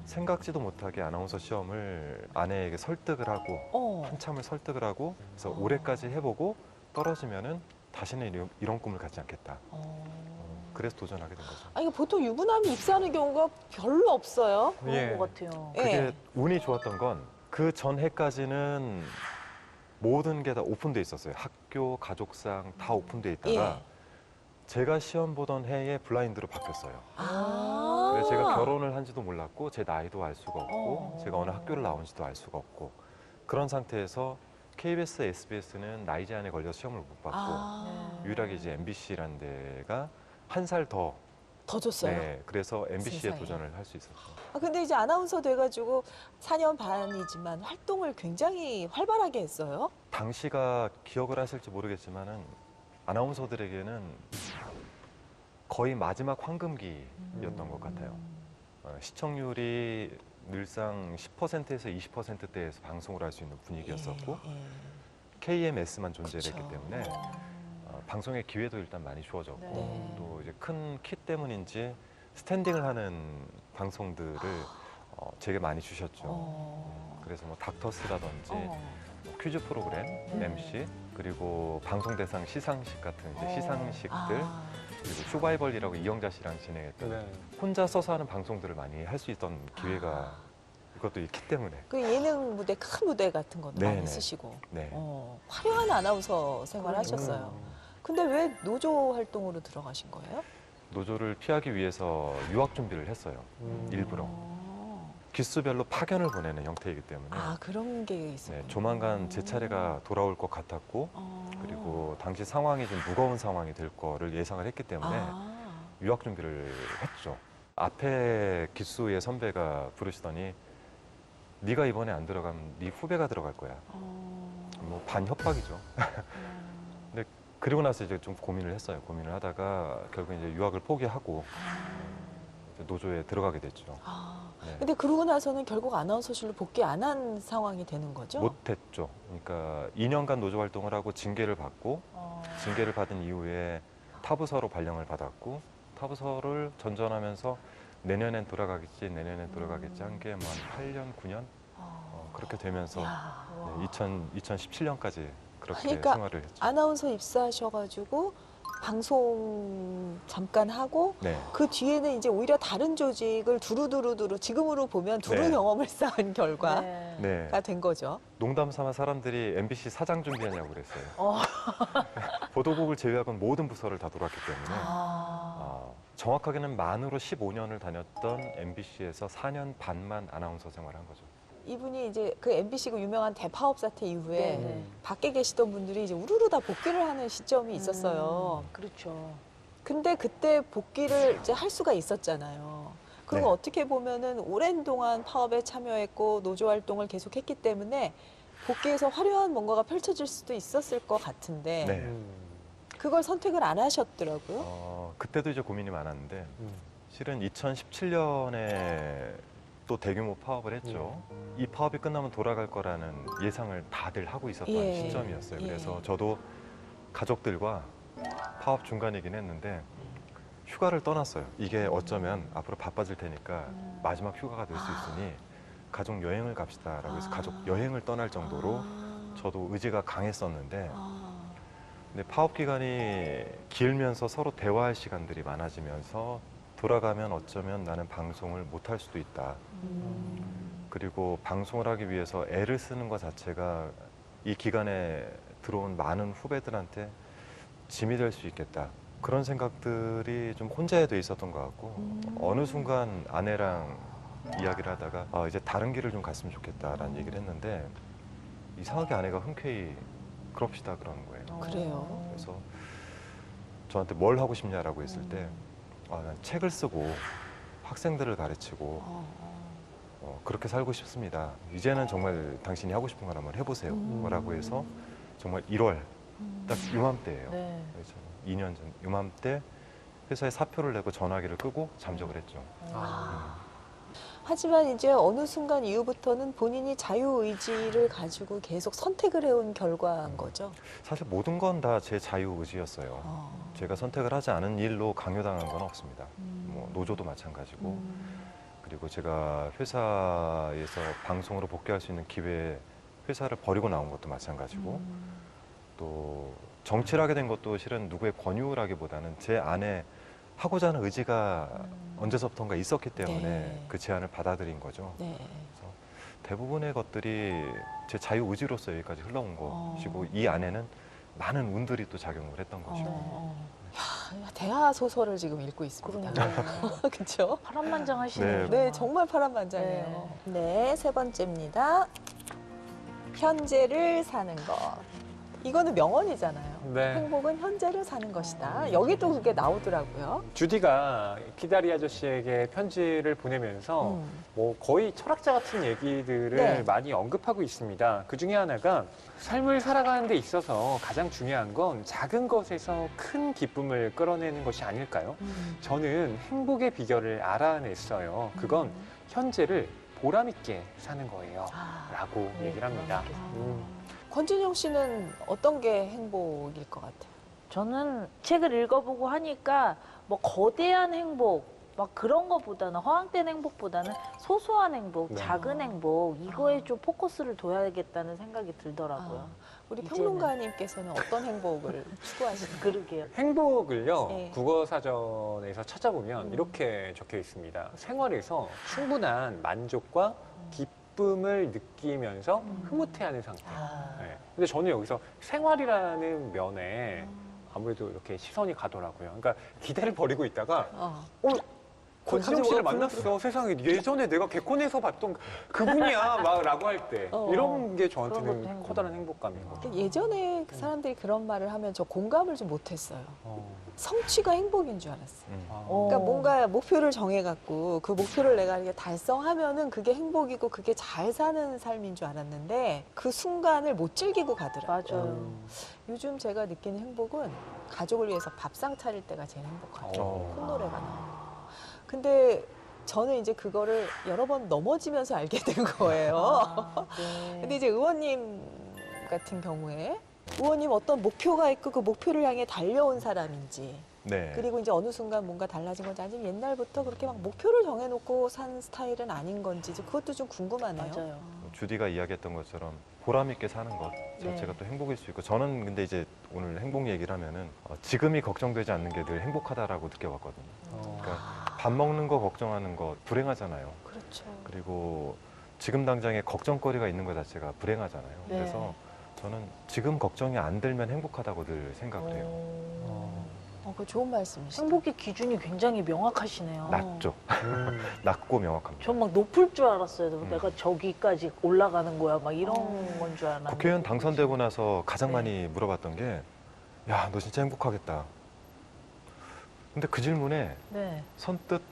생각지도 못하게 아나운서 시험을 아내에게 설득을 하고 한참을 설득을 하고 그래서 올해까지 해보고 떨어지면은 다시는 이런 꿈을 갖지 않겠다. 그래서 도전하게 된 거죠. 이거 보통 유부남이 입사하는 경우가 별로 없어요. 그런 예. 것 같아요. 그게 예. 운이 좋았던 건 그 전해까지는 모든 게 다 오픈돼 있었어요. 학교, 가족상 다 오픈돼 있다가 예. 제가 시험 보던 해에 블라인드로 바뀌었어요. 아. 그래서 제가 결혼을 한지도 몰랐고 제 나이도 알 수가 없고 제가 어느 학교를 나온지도 알 수가 없고 그런 상태에서 KBS, SBS는 나이 제한에 걸려 시험을 못 받고 유일하게 이제 MBC라는 데가 한 살 더 더 줬어요. 네, 그래서 MBC에 세상에. 도전을 할 수 있었어요. 근데 이제 아나운서 돼가지고 4년 반이지만 활동을 굉장히 활발하게 했어요. 당시가 기억을 하실지 모르겠지만은 아나운서들에게는 거의 마지막 황금기였던 것 같아요. 시청률이 늘상 10%에서 20%대에서 방송을 할 수 있는 분위기였었고 KMS만 존재를 했기 때문에 방송의 기회도 일단 많이 주어졌고 네. 또 이제 큰 키 때문인지 스탠딩을 하는 방송들을 되게 많이 주셨죠. 그래서 뭐 닥터스라든지 뭐 퀴즈 프로그램 MC 그리고 방송대상 시상식 같은 이제 시상식들 그리고 쇼바이벌이라고 이영자 씨랑 진행했던 네. 혼자 서서 하는 방송들을 많이 할 수 있던 기회가 이것도 있기 때문에 그 예능 무대, 큰 무대 같은 것도 많이 네네. 쓰시고 네. 화려한 아나운서 생활하셨어요. 근데 왜 노조 활동으로 들어가신 거예요? 노조를 피하기 위해서 유학 준비를 했어요. 일부러. 기수별로 파견을 보내는 형태이기 때문에 아, 그런 게 있어요. 네, 조만간 제 차례가 돌아올 것 같았고 그리고 당시 상황이 좀 무거운 상황이 될 거를 예상을 했기 때문에 유학 준비를 했죠. 앞에 기수의 선배가 부르시더니 네가 이번에 안 들어가면 네 후배가 들어갈 거야. 뭐 반협박이죠. 근데 그리고 나서 이제 좀 고민을 했어요. 고민을 하다가 결국 이제 유학을 포기하고 이제 노조에 들어가게 됐죠. 네. 근데 그러고 나서는 결국 아나운서실로 복귀 안 한 상황이 되는 거죠? 못했죠. 그러니까 2년간 노조 활동을 하고 징계를 받고 징계를 받은 이후에 타부서로 발령을 받았고 타부서를 전전하면서 내년엔 돌아가겠지 한 게 뭐 한 8년, 9년 그렇게 되면서 야. 네, 2017년까지 그렇게 그러니까 생활을 했죠. 아나운서 입사하셔가지고 방송 잠깐 하고 네. 그 뒤에는 이제 오히려 다른 조직을 두루두루 지금으로 보면 두루 네. 경험을 쌓은 결과가 네. 된 거죠. 농담 삼아 사람들이 MBC 사장 준비하냐고 그랬어요. 보도국을 제외하고는 모든 부서를 다 돌았기 때문에 정확하게는 만으로 15년을 다녔던 MBC에서 4년 반만 아나운서 생활을 한 거죠. 이분이 이제 그 MBC 그 유명한 대파업 사태 이후에 네. 밖에 계시던 분들이 이제 우르르 다 복귀를 하는 시점이 있었어요. 그렇죠. 근데 그때 복귀를 이제 할 수가 있었잖아요. 그리고 네. 어떻게 보면은 오랜 동안 파업에 참여했고 노조 활동을 계속했기 때문에 복귀해서 화려한 뭔가가 펼쳐질 수도 있었을 것 같은데 네. 그걸 선택을 안 하셨더라고요. 그때도 이제 고민이 많았는데 실은 2017년에 또 대규모 파업을 했죠. 이 파업이 끝나면 돌아갈 거라는 예상을 다들 하고 있었던 예. 시점이었어요. 예. 그래서 저도 가족들과 파업 중간이긴 했는데 휴가를 떠났어요. 이게 어쩌면 앞으로 바빠질 테니까 마지막 휴가가 될 수 있으니 가족 여행을 갑시다라고 해서 가족 여행을 떠날 정도로 저도 의지가 강했었는데 근데 파업 기간이 길면서 서로 대화할 시간들이 많아지면서 돌아가면 어쩌면 나는 방송을 못할 수도 있다. 그리고 방송을 하기 위해서 애를 쓰는 것 자체가 이 기간에 들어온 많은 후배들한테 짐이 될 수 있겠다. 그런 생각들이 좀 혼자에 돼 있었던 것 같고 어느 순간 아내랑 이야기를 하다가 이제 다른 길을 좀 갔으면 좋겠다라는 얘기를 했는데 이상하게 아내가 흔쾌히 그럽시다 그러는 거예요. 그래요. 그래서 저한테 뭘 하고 싶냐라고 했을 때 난 책을 쓰고 학생들을 가르치고 그렇게 살고 싶습니다. 이제는 정말 당신이 하고 싶은 걸 한번 해보세요. 라고 해서 정말 1월 딱 이맘때예요. 네. 그래서 2년 전 이맘때 회사에 사표를 내고 전화기를 끄고 잠적을 했죠. 하지만 이제 어느 순간 이후부터는 본인이 자유의지를 가지고 계속 선택을 해온 결과인 거죠. 사실 모든 건 다 제 자유의지였어요. 제가 선택을 하지 않은 일로 강요당한 건 없습니다. 뭐 노조도 마찬가지고 그리고 제가 회사에서 방송으로 복귀할 수 있는 기회에 회사를 버리고 나온 것도 마찬가지고 또 정치를 하게 된 것도 실은 누구의 권유라기보다는 제 안에 하고자 하는 의지가 언제서부턴가 있었기 때문에 네. 그 제안을 받아들인 거죠. 네. 그래서 대부분의 것들이 제 자유의지로서 여기까지 흘러온 것이고 이 안에는 많은 운들이 또 작용을 했던 것이고 야, 대하 소설을 지금 읽고 있습니다. 그렇죠? 파란만장하시네요. 네, 정말 파란만장해요. 네, 세 번째입니다. 현재를 사는 것. 이거는 명언이잖아요. 네. 행복은 현재를 사는 것이다. 여기도 그게 나오더라고요. 주디가 기다리 아저씨에게 편지를 보내면서 뭐 거의 철학자 같은 얘기들을 네. 많이 언급하고 있습니다. 그 중에 하나가 삶을 살아가는 데 있어서 가장 중요한 건 작은 것에서 큰 기쁨을 끌어내는 것이 아닐까요? 저는 행복의 비결을 알아냈어요. 그건 현재를 보람 있게 사는 거예요. 라고 네, 얘기를 합니다. 권진영 씨는 어떤 게 행복일 것 같아요? 저는 책을 읽어보고 하니까 뭐 거대한 행복 막 그런 거보다는 허황된 행복보다는 소소한 행복, 네. 작은 행복 이거에 좀 포커스를 둬야겠다는 생각이 들더라고요. 우리 이제는. 평론가님께서는 어떤 행복을 추구하시나요? 그러게요. 행복을요, 네. 국어사전에서 찾아보면 이렇게 적혀 있습니다. 생활에서 충분한 만족과 기쁨을 느끼면서 흐뭇해하는 상태. 네. 근데 저는 여기서 생활이라는 면에 아무래도 이렇게 시선이 가더라고요. 그러니까 기대를 버리고 있다가 권지영 씨를 만났어. 세상에 예전에 내가 개콘에서 봤던 그분이야 막 라고 할 때 이런 게 그런 것도 저한테는 행복. 커다란 행복감인 것 같아요. 예전에 그 사람들이 그런 말을 하면 저 공감을 좀 못했어요. 성취가 행복인 줄 알았어요. 그러니까 뭔가 목표를 정해갖고 그 목표를 내가 이렇게 달성하면은 그게 행복이고 그게 잘 사는 삶인 줄 알았는데 그 순간을 못 즐기고 가더라고요. 맞아요. 요즘 제가 느끼는 행복은 가족을 위해서 밥상 차릴 때가 제일 행복하죠. 콧노래가 나와요. 근데 저는 이제 그거를 여러 번 넘어지면서 알게 된 거예요. 네. 근데 이제 의원님 같은 경우에 의원님 어떤 목표가 있고 그 목표를 향해 달려온 사람인지 네. 그리고 이제 어느 순간 뭔가 달라진 건지 아니면 옛날부터 그렇게 막 목표를 정해놓고 산 스타일은 아닌 건지 그것도 좀 궁금하네요. 맞아요. 주디가 이야기했던 것처럼 보람 있게 사는 것 자체가 네. 또 행복일 수 있고 저는 근데 이제 오늘 행복 얘기를 하면은 지금이 걱정되지 않는 게 늘 행복하다라고 느껴봤거든요. 그러니까 밥 먹는 거 걱정하는 거 불행하잖아요. 그렇죠. 그리고 지금 당장에 걱정거리가 있는 것 자체가 불행하잖아요. 네. 그래서 저는 지금 걱정이 안 들면 행복하다고 늘 생각을 해요. 그거 좋은 말씀이시죠. 행복의 기준이 굉장히 명확하시네요. 낮죠. 낮고 명확합니다. 전 막 높을 줄 알았어요. 내가 저기까지 올라가는 거야. 막 이런 건 줄 알았는데. 국회의원 당선되고 나서 가장 네. 많이 물어봤던 게 야, 너 진짜 행복하겠다. 근데 그 질문에 네. 선뜻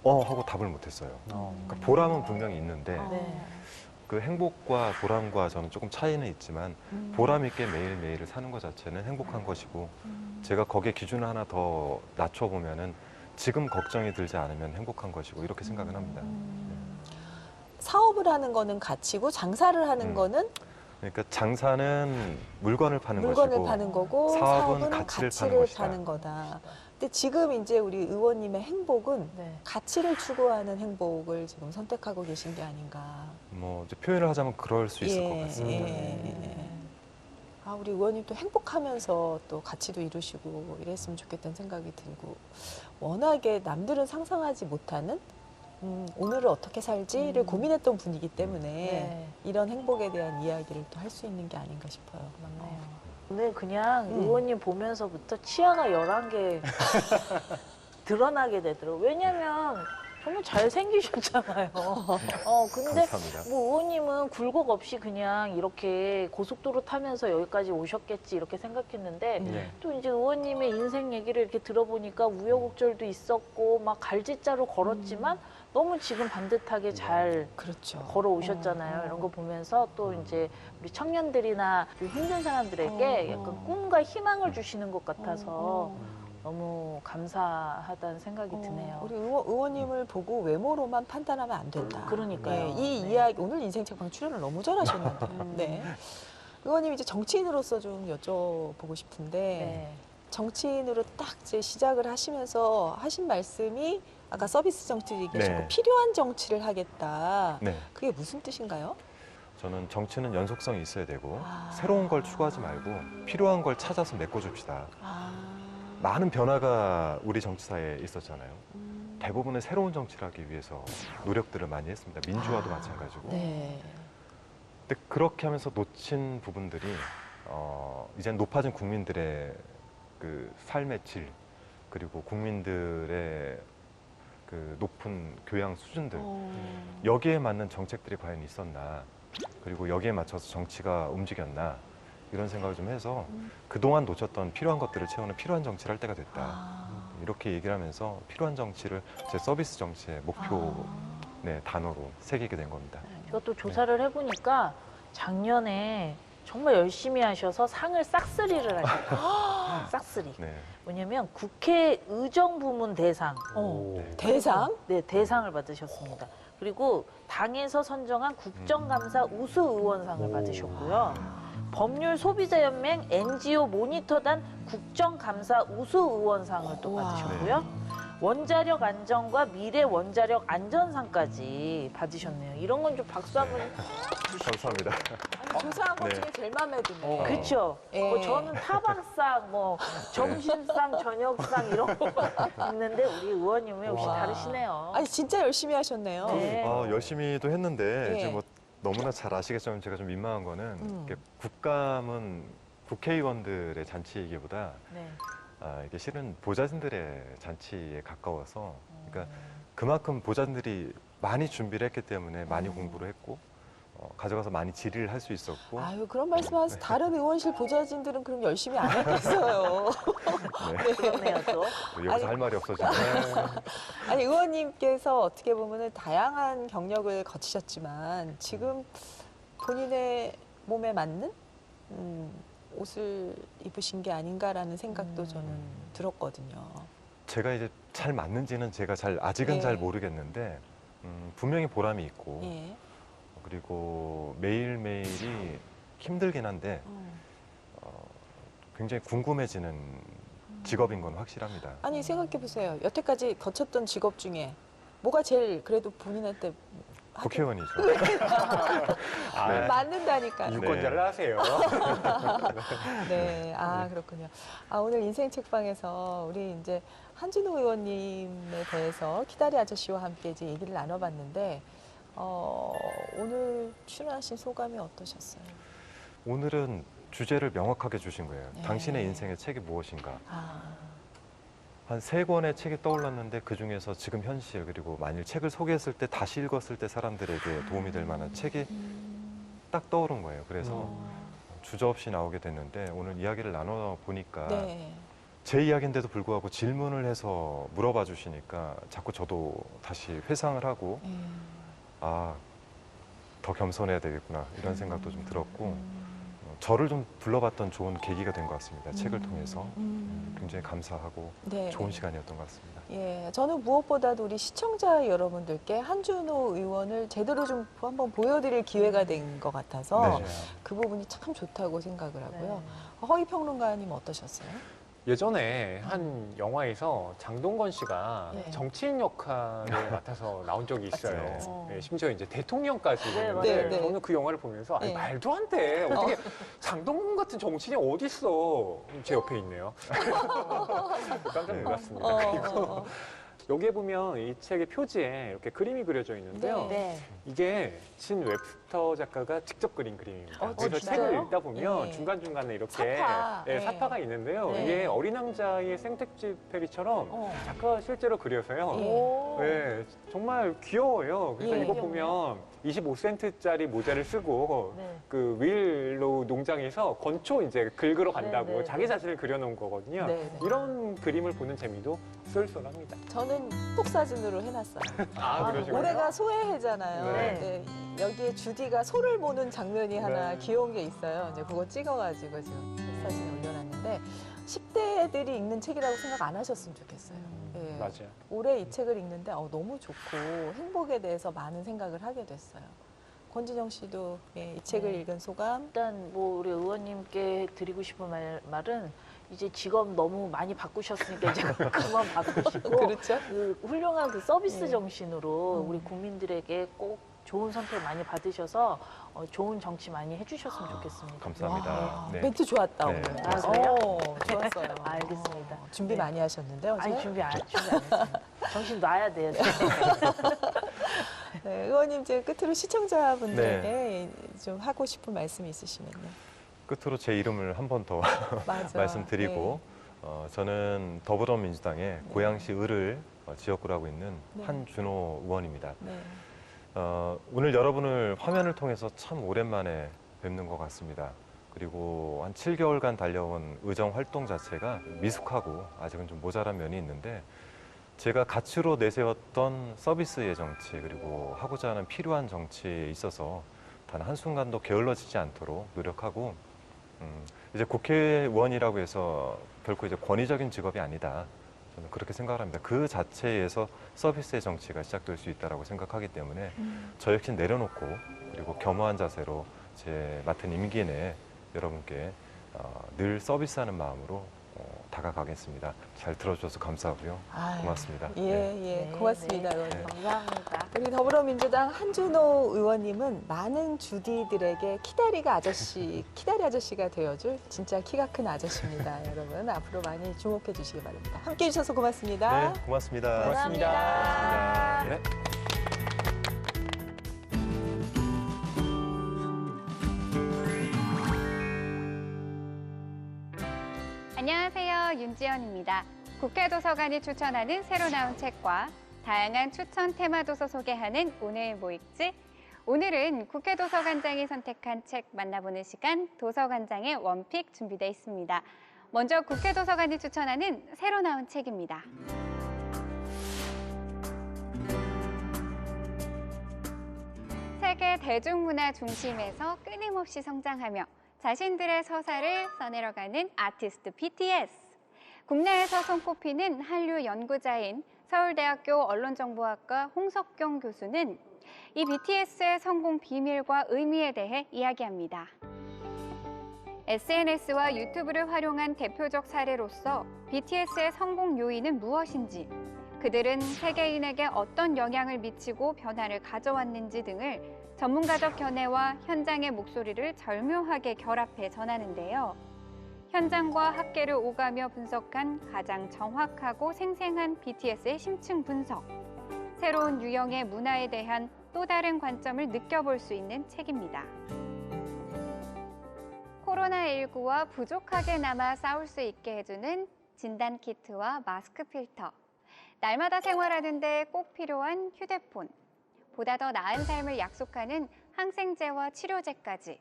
하고 답을 못했어요. 그러니까 보람은 분명히 있는데 네. 그 행복과 보람과 저는 조금 차이는 있지만 보람 있게 매일매일을 사는 것 자체는 행복한 것이고 제가 거기에 기준을 하나 더 낮춰보면은 지금 걱정이 들지 않으면 행복한 것이고 이렇게 생각은 합니다. 사업을 하는 거는 가치고 장사를 하는 거는 그러니까 장사는 물건을 파는 물건을 것이고 파는 거고 사업은 사업은 가치를 가치를 파는 것이다. 파는 거다. 근데 지금 이제 우리 의원님의 행복은 네. 가치를 추구하는 행복을 지금 선택하고 계신 게 아닌가. 뭐 이제 표현을 하자면 그럴 수 있을 것 같습니다. 아, 우리 의원님 또 행복하면서 또 가치도 이루시고 이랬으면 좋겠다는 생각이 들고 워낙에 남들은 상상하지 못하는 오늘을 어떻게 살지를 고민했던 분이기 때문에 네. 이런 행복에 대한 이야기를 또 할 수 있는 게 아닌가 싶어요. 맞네요. 오늘 그냥 의원님 보면서부터 치아가 11개 드러나게 되더라고요. 왜냐면 정말 잘생기셨잖아요. 근데 감사합니다. 뭐 의원님은 굴곡 없이 그냥 이렇게 고속도로 타면서 여기까지 오셨겠지 이렇게 생각했는데 네. 또 이제 의원님의 인생 얘기를 이렇게 들어보니까 우여곡절도 있었고 막 갈짓자로 걸었지만 너무 지금 반듯하게 잘 그렇죠. 걸어오셨잖아요. 이런 거 보면서 또 이제 우리 청년들이나 좀 힘든 사람들에게 약간 꿈과 희망을 주시는 것 같아서 너무 감사하다는 생각이 드네요. 우리 의원님을 보고 외모로만 판단하면 안 된다. 그러니까요. 이 네. 이야기 오늘 인생 책방 출연을 너무 잘하셨는데. 네. 의원님 이제 정치인으로서 좀 여쭤보고 싶은데 네. 정치인으로 딱 이제 시작을 하시면서 하신 말씀이 아까 서비스 정치 얘기하셨고 네. 필요한 정치를 하겠다. 네. 그게 무슨 뜻인가요? 저는 정치는 연속성이 있어야 되고 아. 새로운 걸 추구하지 말고 필요한 걸 찾아서 메꿔줍시다. 아. 많은 변화가 우리 정치사에 있었잖아요. 대부분의 새로운 정치를 하기 위해서 노력들을 많이 했습니다. 민주화도 마찬가지고. 네. 근데 그렇게 하면서 놓친 부분들이 이제 높아진 국민들의 그 삶의 질 그리고 국민들의 그 높은 교양 수준들 여기에 맞는 정책들이 과연 있었나 그리고 여기에 맞춰서 정치가 움직였나 이런 생각을 좀 해서 그동안 놓쳤던 필요한 것들을 채우는 필요한 정치를 할 때가 됐다. 이렇게 얘기를 하면서 필요한 정치를 제 서비스 정치의 목표 단어로 새기게 된 겁니다. 제가 또 조사를 해보니까 작년에 정말 열심히 하셔서 상을 싹쓸이를 하셨어요. 싹쓸이. 네. 뭐냐면 국회 의정부문 대상. 네. 대상? 네, 대상을 받으셨습니다. 그리고 당에서 선정한 국정감사 우수의원상을 받으셨고요. 법률 소비자연맹 NGO 모니터단 국정감사 우수의원상을 또 우와. 받으셨고요. 원자력 안전과 미래 원자력 안전상까지 받으셨네요. 이런 건 좀 박수 한번. 감사합니다. 아니, 조사한 것 네. 중에 제일 마음에 드네요. 그렇죠. 예. 뭐 저는 타박상, 뭐 점심상, 저녁상 이런 거 있는데 우리 의원님은 역시 와. 다르시네요. 아니 진짜 열심히 하셨네요. 네. 열심히도 했는데 예. 이제 뭐 너무나 잘 아시겠지만 제가 좀 민망한 거는 이렇게 국감은 국회의원들의 잔치이기보다 네. 이게 실은 보좌진들의 잔치에 가까워서 그러니까 그만큼 보좌진들이 많이 준비를 했기 때문에 많이 공부를 했고 가져가서 많이 질의를 할 수 있었고 아유 그런 말씀하셔서 다른 의원실 보좌진들은 그럼 열심히 안 했겠어요. 네. 그러네요, 또. 여기서 아니, 할 말이 없어지네. 아니 의원님께서 어떻게 보면은 다양한 경력을 거치셨지만 지금 본인의 몸에 맞는 옷을 입으신 게 아닌가라는 생각도 저는 들었거든요. 제가 이제 잘 맞는지는 제가 아직은 예. 잘 모르겠는데 분명히 보람이 있고 예. 그리고 매일매일이 힘들긴 한데 굉장히 궁금해지는 직업인 건 확실합니다. 아니 생각해 보세요. 여태까지 거쳤던 직업 중에 뭐가 제일 그래도 본인한테 국회의원이죠. 아, 네. 맞는다니까요. 유권자를 하세요. 네, 아 그렇군요. 아 오늘 인생 책방에서 우리 이제 한준호 의원님에 대해서 키다리 아저씨와 함께 이제 얘기를 나눠봤는데 오늘 출연하신 소감이 어떠셨어요? 오늘은 주제를 명확하게 주신 거예요. 네. 당신의 인생의 책이 무엇인가. 아, 한 3권의 책이 떠올랐는데 그중에서 지금 현실 그리고 만일 책을 소개했을 때 다시 읽었을 때 사람들에게 도움이 될 만한 책이 딱 떠오른 거예요. 그래서 주저없이 나오게 됐는데 오늘 이야기를 나눠보니까 네. 제 이야기인데도 불구하고 질문을 해서 물어봐 주시니까 자꾸 저도 다시 회상을 하고 더 겸손해야 되겠구나 이런 생각도 좀 들었고 저를 좀 불러봤던 좋은 계기가 된 것 같습니다. 책을 통해서 굉장히 감사하고 네. 좋은 시간이었던 것 같습니다. 예, 저는 무엇보다도 우리 시청자 여러분들께 한준호 의원을 제대로 좀 한번 보여드릴 기회가 된 것 같아서 네. 그 부분이 참 좋다고 생각을 하고요. 네. 허희 평론가님 어떠셨어요? 예전에 한 영화에서 장동건 씨가 네. 정치인 역할을 맡아서 나온 적이 있어요. 맞아요. 네, 심지어 이제 대통령까지 네, 했는데 맞아요. 네. 저는 그 영화를 보면서 아니, 네. 말도 안 돼. 어떻게 장동건 같은 정치인이 어디 있어? 제 옆에 있네요. 깜짝 놀랐습니다. 그리고 여기에 보면 이 책의 표지에 이렇게 그림이 그려져 있는데요. 네. 이게 진 웹스터 작가가 직접 그린 그림입니다. 그래서 진짜요? 책을 읽다 보면 네. 중간중간에 이렇게 사파. 네, 네. 사파가 있는데요. 네. 이게 어린 왕자의 생택지 페리처럼 작가가 실제로 그려서요. 예. 오. 네, 정말 귀여워요. 그래서 예. 이거 보면 25센트짜리 모자를 쓰고 네. 그 윌로우 농장에서 건초 이제 긁으러 간다고 네, 네, 자기 네. 자신을 그려놓은 거거든요. 네, 네. 이런 그림을 보는 재미도 쏠쏠합니다. 저는 톡사진으로 해놨어요. 그러시군요. 올해가 소해해잖아요. 네. 네, 여기에 주디가 소를 보는 장면이 하나 네. 귀여운 게 있어요. 이제 그거 찍어가지고 지금 톡사진에 올려놨는데 10대들이 읽는 책이라고 생각 안 하셨으면 좋겠어요. 예. 맞아요. 올해 이 책을 읽는데 너무 좋고 행복에 대해서 많은 생각을 하게 됐어요. 권진영 씨도 이 책을 네. 읽은 소감? 일단 뭐 우리 의원님께 드리고 싶은 말은 이제 직업 너무 많이 바꾸셨으니까 이제 그만 바꾸시고 그렇죠. 그 훌륭한 그 서비스 네. 정신으로 우리 국민들에게 꼭 좋은 선택 많이 받으셔서 좋은 정치 많이 해주셨으면 좋겠습니다. 감사합니다. 와, 네. 멘트 좋았다 네. 오늘. 아, 그래요? 좋았어요. 알겠습니다. 준비 네. 많이 하셨는데 어제? 아니 준비 안 했습니다. 정신 놔야 돼요. 네, 의원님 이제 끝으로 시청자분들에게 좀 하고 싶은 말씀이 있으시면요. 끝으로 제 이름을 한 번 더 맞아. 말씀드리고 저는 더불어민주당의 고양시 을을 지역구로 하고 있는 네. 한준호 의원입니다. 네. 오늘 여러분을 화면을 통해서 참 오랜만에 뵙는 것 같습니다. 그리고 한 7개월간 달려온 의정 활동 자체가 미숙하고 아직은 좀 모자란 면이 있는데 제가 가치로 내세웠던 서비스의 정치 그리고 하고자 하는 필요한 정치에 있어서 단 한순간도 게을러지지 않도록 노력하고 이제 국회의원이라고 해서 결코 이제 권위적인 직업이 아니다. 저는 그렇게 생각을 합니다. 그 자체에서 서비스의 정치가 시작될 수 있다고 생각하기 때문에 저 역시 내려놓고 그리고 겸허한 자세로 제 맡은 임기 내에 여러분께 늘 서비스하는 마음으로 다가가겠습니다. 잘 들어주셔서 감사하고요. 아유, 고맙습니다. 예, 네. 예, 고맙습니다. 네, 의원님. 감사합니다. 우리 더불어민주당 한준호 의원님은 많은 주디들에게 키다리 아저씨가 되어줄 진짜 키가 큰 아저씨입니다. 여러분 앞으로 많이 주목해 주시기 바랍니다. 함께해 주셔서 고맙습니다. 네, 고맙습니다. 감사합니다. 네. 안녕하세요. 윤지연입니다. 국회 도서관이 추천하는 새로 나온 책과 다양한 추천 테마 도서 소개하는 오늘 뭐 읽지? 오늘은 국회 도서관장이 선택한 책 만나보는 시간 도서관장의 원픽 준비되어 있습니다. 먼저 국회 도서관이 추천하는 새로 나온 책입니다. 세계 대중문화 중심에서 끊임없이 성장하며 자신들의 서사를 써내려가는 아티스트 BTS. 국내에서 손꼽히는 한류 연구자인 서울대학교 언론정보학과 홍석경 교수는 이 BTS의 성공 비밀과 의미에 대해 이야기합니다. SNS와 유튜브를 활용한 대표적 사례로서 BTS의 성공 요인은 무엇인지, 그들은 세계인에게 어떤 영향을 미치고 변화를 가져왔는지 등을 전문가적 견해와 현장의 목소리를 절묘하게 결합해 전하는데요. 현장과 학계를 오가며 분석한 가장 정확하고 생생한 BTS의 심층 분석, 새로운 유형의 문화에 대한 또 다른 관점을 느껴볼 수 있는 책입니다. 코로나19와 부족하게나마 싸울 수 있게 해주는 진단 키트와 마스크 필터, 날마다 생활하는데 꼭 필요한 휴대폰, 보다 더 나은 삶을 약속하는 항생제와 치료제까지.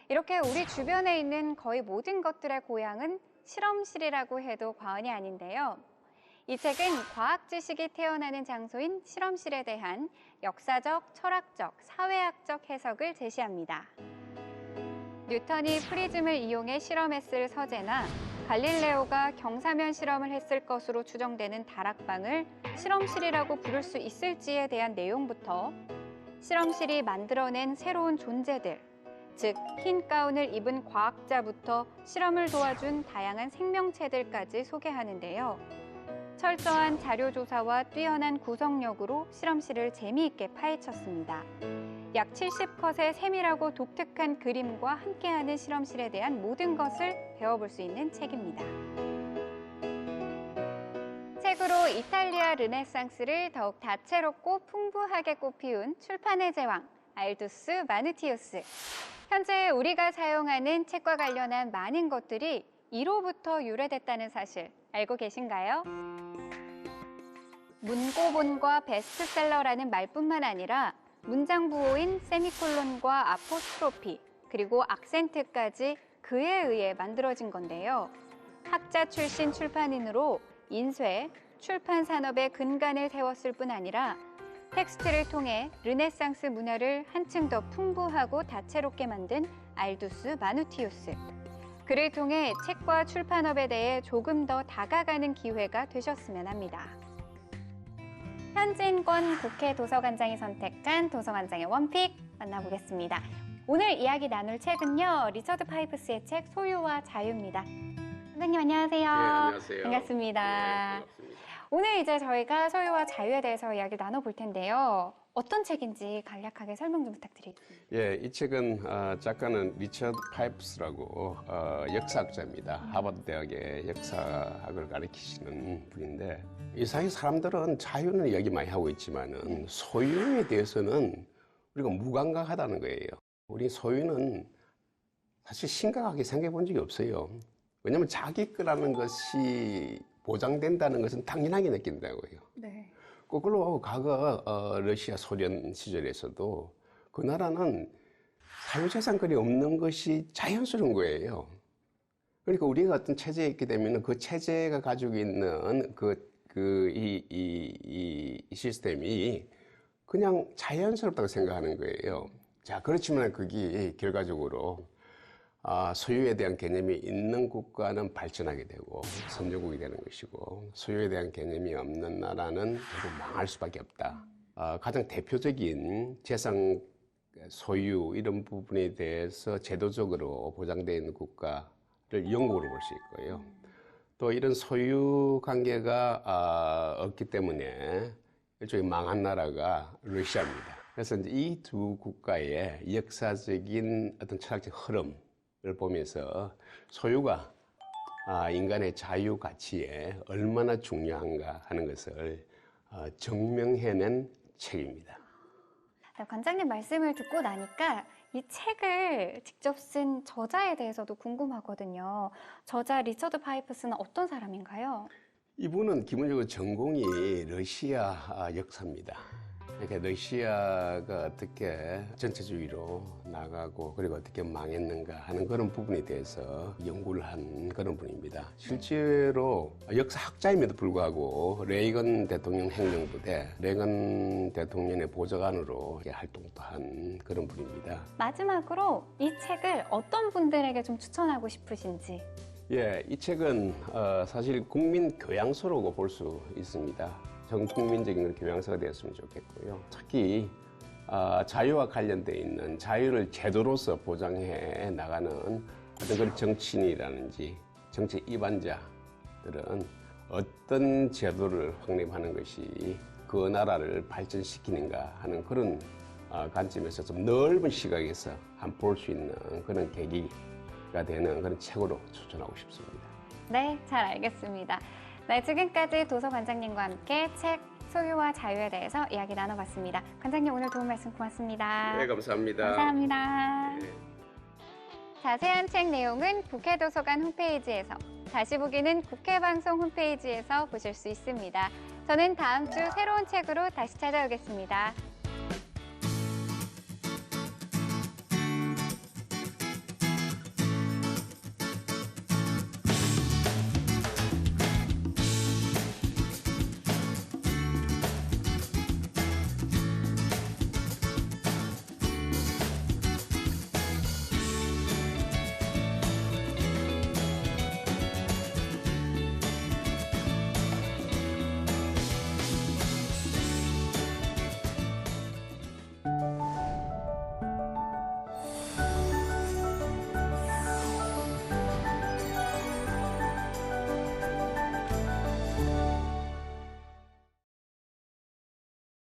이렇게 우리 주변에 있는 거의 모든 것들의 고향은 실험실이라고 해도 과언이 아닌데요. 이 책은 과학 지식이 태어나는 장소인 실험실에 대한 역사적, 철학적, 사회학적 해석을 제시합니다. 뉴턴이 프리즘을 이용해 실험했을 서재나 갈릴레오가 경사면 실험을 했을 것으로 추정되는 다락방을 실험실이라고 부를 수 있을지에 대한 내용부터 실험실이 만들어낸 새로운 존재들, 즉 흰 가운을 입은 과학자부터 실험을 도와준 다양한 생명체들까지 소개하는데요. 철저한 자료 조사와 뛰어난 구성력으로 실험실을 재미있게 파헤쳤습니다. 약 70컷의 세밀하고 독특한 그림과 함께하는 실험실에 대한 모든 것을 배워볼 수 있는 책입니다. 책으로 이탈리아 르네상스를 더욱 다채롭고 풍부하게 꽃피운 출판의 제왕, 알두스 마누티우스. 현재 우리가 사용하는 책과 관련한 많은 것들이 이로부터 유래됐다는 사실 알고 계신가요? 문고본과 베스트셀러라는 말뿐만 아니라 문장 부호인 세미콜론과 아포스트로피, 그리고 악센트까지 그에 의해 만들어진 건데요. 학자 출신 출판인으로 인쇄, 출판 산업의 근간을 세웠을 뿐 아니라 텍스트를 통해 르네상스 문화를 한층 더 풍부하고 다채롭게 만든 알두스 마누티우스. 그를 통해 책과 출판업에 대해 조금 더 다가가는 기회가 되셨으면 합니다. 현진권 국회 도서관장이 선택한 도서관장의 원픽 만나보겠습니다. 오늘 이야기 나눌 책은요, 리처드 파이프스의 책 소유와 자유입니다. 선생님 안녕하세요. 네, 안녕하세요. 반갑습니다. 네, 반갑습니다. 오늘 이제 저희가 소유와 자유에 대해서 이야기를 나눠볼 텐데요. 어떤 책인지 간략하게 설명 좀 부탁드리겠습니다. 예, 이 책은 작가는 리처드 파이프스라고 역사학자입니다. 하버드 대학의 역사학을 가르치시는 분인데, 이 사회 사람들은 자유는 얘기 많이 하고 있지만은 소유에 대해서는 우리가 무감각하다는 거예요. 우리 소유는 사실 심각하게 생각해 본 적이 없어요. 왜냐하면 자기 거라는 것이 보장된다는 것은 당연하게 느낀다고요. 네. 거꾸로 과거 러시아 소련 시절에서도 그 나라는 사유재산권이 없는 것이 자연스러운 거예요. 그러니까 우리가 어떤 체제에 있게 되면 그 체제가 가지고 있는 이 시스템이 그냥 자연스럽다고 생각하는 거예요. 자, 그렇지만 그게 결과적으로 소유에 대한 개념이 있는 국가는 발전하게 되고 선진국이 되는 것이고, 소유에 대한 개념이 없는 나라는 결국 망할 수밖에 없다. 가장 대표적인 재산 소유 이런 부분에 대해서 제도적으로 보장되어 있는 국가를 영국으로 볼 수 있고요. 또 이런 소유 관계가 없기 때문에 일종의 망한 나라가 러시아입니다. 그래서 이제 이 두 국가의 역사적인 어떤 철학적 흐름을 보면서 소유가 인간의 자유 가치에 얼마나 중요한가 하는 것을 증명해낸 책입니다. 네, 관장님 말씀을 듣고 나니까 이 책을 직접 쓴 저자에 대해서도 궁금하거든요. 저자 리처드 파이프스는 어떤 사람인가요? 이분은 기본적으로 전공이 러시아 역사입니다. 그러니까 러시아가 어떻게 전체주의로 나가고 그리고 어떻게 망했는가 하는 그런 부분에 대해서 연구를 한 그런 분입니다. 실제로 역사학자임에도 불구하고 레이건 대통령 행정부대, 레이건 대통령의 보좌관으로 활동도 한 그런 분입니다. 마지막으로 이 책을 어떤 분들에게 좀 추천하고 싶으신지. 예, 이 책은 사실 국민 교양서라고 볼 수 있습니다. 전 국민적인 교양서가 되었으면 좋겠고요. 특히 자유와 관련되어 있는 자유를 제도로서 보장해 나가는 어떤 그런 정치인이라든지 정치 이반자들은 어떤 제도를 확립하는 것이 그 나라를 발전시키는가 하는 그런 관점에서 좀 넓은 시각에서 한번 볼 수 있는 그런 계기가 되는 그런 책으로 추천하고 싶습니다. 네, 잘 알겠습니다. 네, 지금까지 도서관장님과 함께 책 소유와 자유에 대해서 이야기 나눠봤습니다. 관장님 오늘 도움 말씀 고맙습니다. 네, 감사합니다. 감사합니다. 네. 자세한 책 내용은 국회도서관 홈페이지에서, 다시 보기는 국회방송 홈페이지에서 보실 수 있습니다. 저는 다음 주 새로운 책으로 다시 찾아오겠습니다.